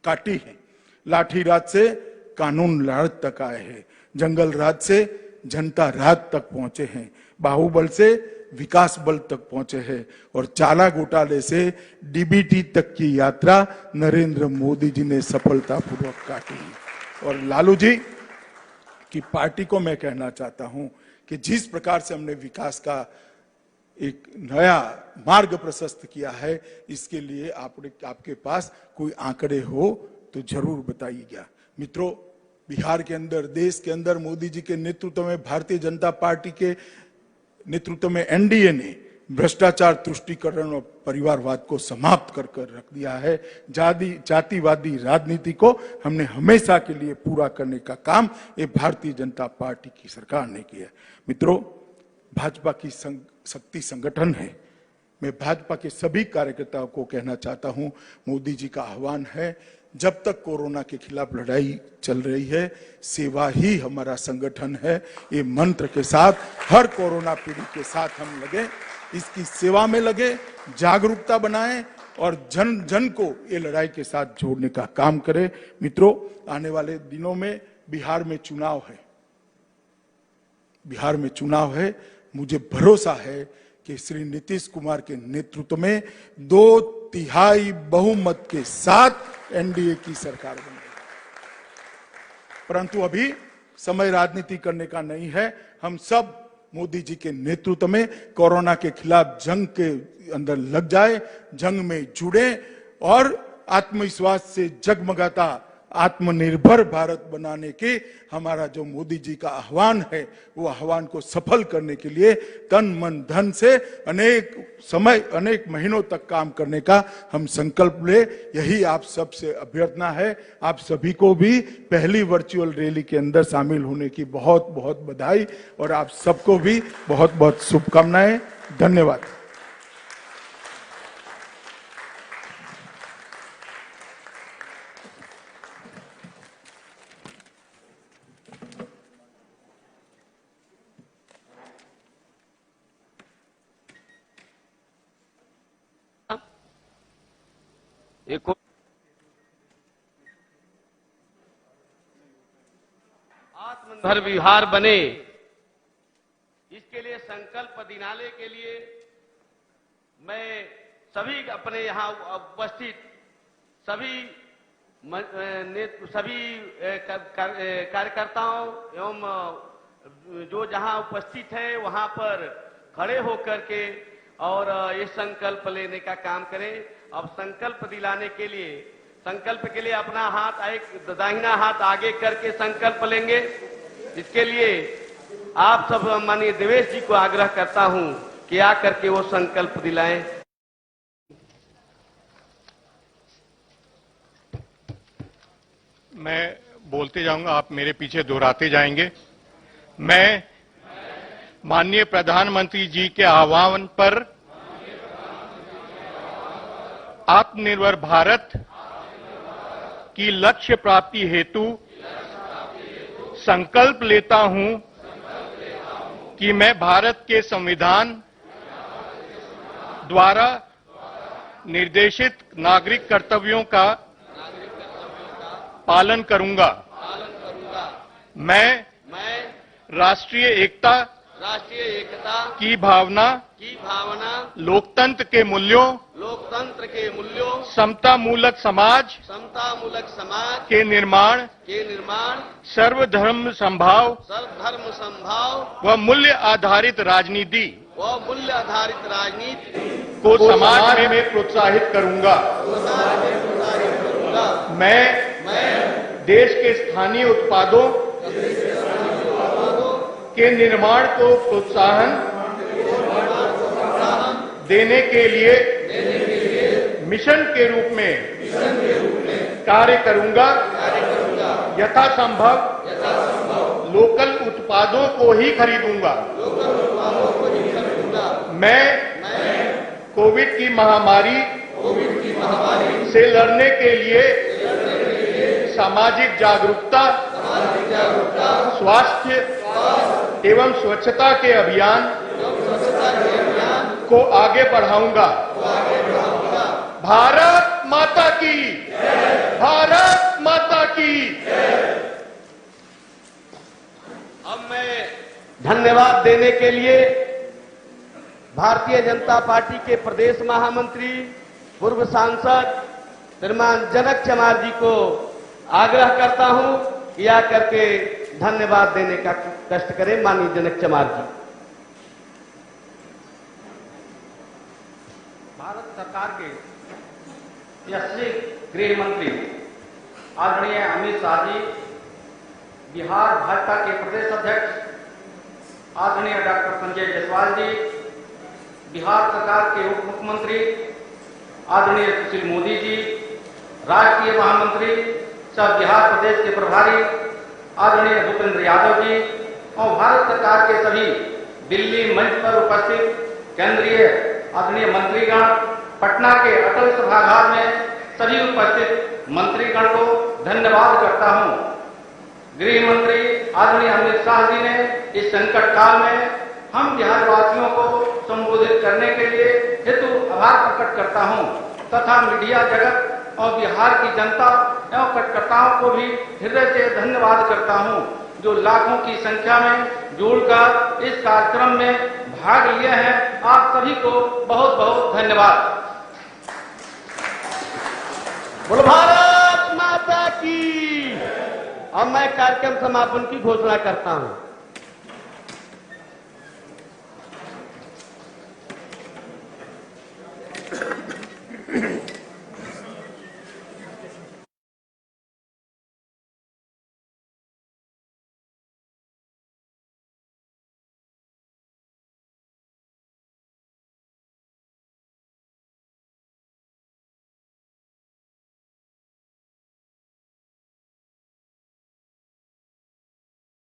काटी है। लाठी राज से कानून राज तक आए हैं, जंगल राज से जनता राज तक पहुंचे हैं, बाहुबल से विकास बल तक पहुंचे हैं, और चाला घोटाले से डीबीटी तक की यात्रा नरेंद्र मोदी जी ने सफलतापूर्वक काटी। और लालू जी की पार्टी को मैं कहना चाहता हूं कि जिस प्रकार से हमने विकास का एक नया मार्ग प्रशस्त किया है, इसके लिए आपके पास कोई आंकड़े हो तो जरूर बताइएगा। मित्रों, बिहार के अंदर, देश के अंदर मोदी जी के नेतृत्व में, भारतीय जनता पार्टी के नेतृत्व में एनडीए ने भ्रष्टाचार, तुष्टीकरण और परिवारवाद को समाप्त कर रख दिया है। जातिवादी राजनीति को हमने हमेशा के लिए पूरा करने का काम ये भारतीय जनता पार्टी की सरकार ने किया। मित्रों, भाजपा की शक्ति संगठन है। मैं भाजपा के सभी कार्यकर्ताओं को कहना चाहता हूं, मोदी जी का आह्वान है, जब तक कोरोना के खिलाफ लड़ाई चल रही है, सेवा ही हमारा संगठन है। ये मंत्र के साथ हर कोरोना पीड़ित के साथ हम लगे, इसकी सेवा में लगे, जागरूकता बनाएं और जन जन को ये लड़ाई के साथ जोड़ने का काम करें। मित्रों, आने वाले दिनों में बिहार में चुनाव है। मुझे भरोसा है कि श्री नीतीश कुमार के नेतृत्व में 2/3 बहुमत के साथ एनडीए की सरकार बनेगी। परंतु अभी समय राजनीति करने का नहीं है। हम सब मोदी जी के नेतृत्व में कोरोना के खिलाफ जंग के अंदर लग जाए, जंग में जुड़े और आत्मविश्वास से जगमगाता आत्मनिर्भर भारत बनाने के हमारा जो मोदी जी का आह्वान है, वो आह्वान को सफल करने के लिए तन मन धन से अनेक महीनों तक काम करने का हम संकल्प ले। यही आप सबसे अभ्यर्थना है। आप सभी को भी पहली वर्चुअल रैली के अंदर शामिल होने की बहुत बहुत बधाई और आप सबको भी बहुत बहुत शुभकामनाएं। धन्यवाद। एक आत्मनिर्भर बिहार बने, इसके लिए संकल्प दिलाने के लिए मैं सभी अपने यहाँ उपस्थित सभी कार्यकर्ताओं एवं जो जहां उपस्थित है वहां पर खड़े होकर के और ये संकल्प लेने का काम करें। अब संकल्प दिलाने के लिए, संकल्प के लिए अपना हाथ एक दाहिना हाथ आगे करके संकल्प लेंगे। इसके लिए आप सब माननीय देवेश जी को आग्रह करता हूं कि आकर के वो संकल्प दिलाएं। मैं बोलते जाऊंगा, आप मेरे पीछे दोहराते जाएंगे। मैं माननीय प्रधानमंत्री जी के आह्वान पर आत्मनिर्भर भारत की लक्ष्य प्राप्ति हेतु संकल्प लेता हूं कि मैं भारत के संविधान द्वारा निर्देशित नागरिक कर्तव्यों का पालन करूंगा। मैं राष्ट्रीय एकता की भावना, लोकतंत्र के मूल्यों, समता मूलक समाज के निर्माण, सर्वधर्म संभाव व मूल्य आधारित राजनीति को समाज में प्रोत्साहित करूंगा। मैं देश के स्थानीय उत्पादों के निर्माण को प्रोत्साहन देने के लिए मिशन के रूप में कार्य करूंगा। यथासंभव लोकल उत्पादों को ही खरीदूंगा। मैं कोविड की महामारी से लड़ने के लिए सामाजिक जागरूकता, स्वास्थ्य एवं स्वच्छता के अभियान को आगे बढ़ाऊंगा। भारत माता की, भारत माता की। अब मैं धन्यवाद देने के लिए भारतीय जनता पार्टी के प्रदेश महामंत्री, पूर्व सांसद श्रीमान जनक चमार जी को आग्रह करता हूं कि आकर के धन्यवाद देने का कष्ट करें। माननीय जनक चमार जी। भारत सरकार के यशस्वी गृह मंत्री आदरणीय अमित शाह जी, बिहार भाजपा के प्रदेश अध्यक्ष आदरणीय डॉक्टर संजय जायसवाल जी, बिहार सरकार के उप मुख्यमंत्री आदरणीय सुशील मोदी जी, राष्ट्रीय महामंत्री सब बिहार प्रदेश के प्रभारी आदरणीय भूपेंद्र यादव जी और भारत सरकार के सभी दिल्ली मंच पर उपस्थित केंद्रीय आदरणीय मंत्रीगण, पटना के अटल सभागार में सभी उपस्थित मंत्रीगण को धन्यवाद करता हूं। गृह मंत्री आदरणीय अमित शाह जी ने इस संकट काल में हम बिहार वासियों को संबोधित करने के लिए हेतु आभार प्रकट करता हूं तथा मीडिया जगत और बिहार की जनता एवं कार्यकर्ताओं को भी हृदय से धन्यवाद करता हूं, जो लाखों की संख्या में जुड़कर इस कार्यक्रम में भाग लिए हैं। आप सभी को बहुत बहुत धन्यवाद। बोलो भारत माता की। अब मैं कार्यक्रम समापन की घोषणा करता हूं।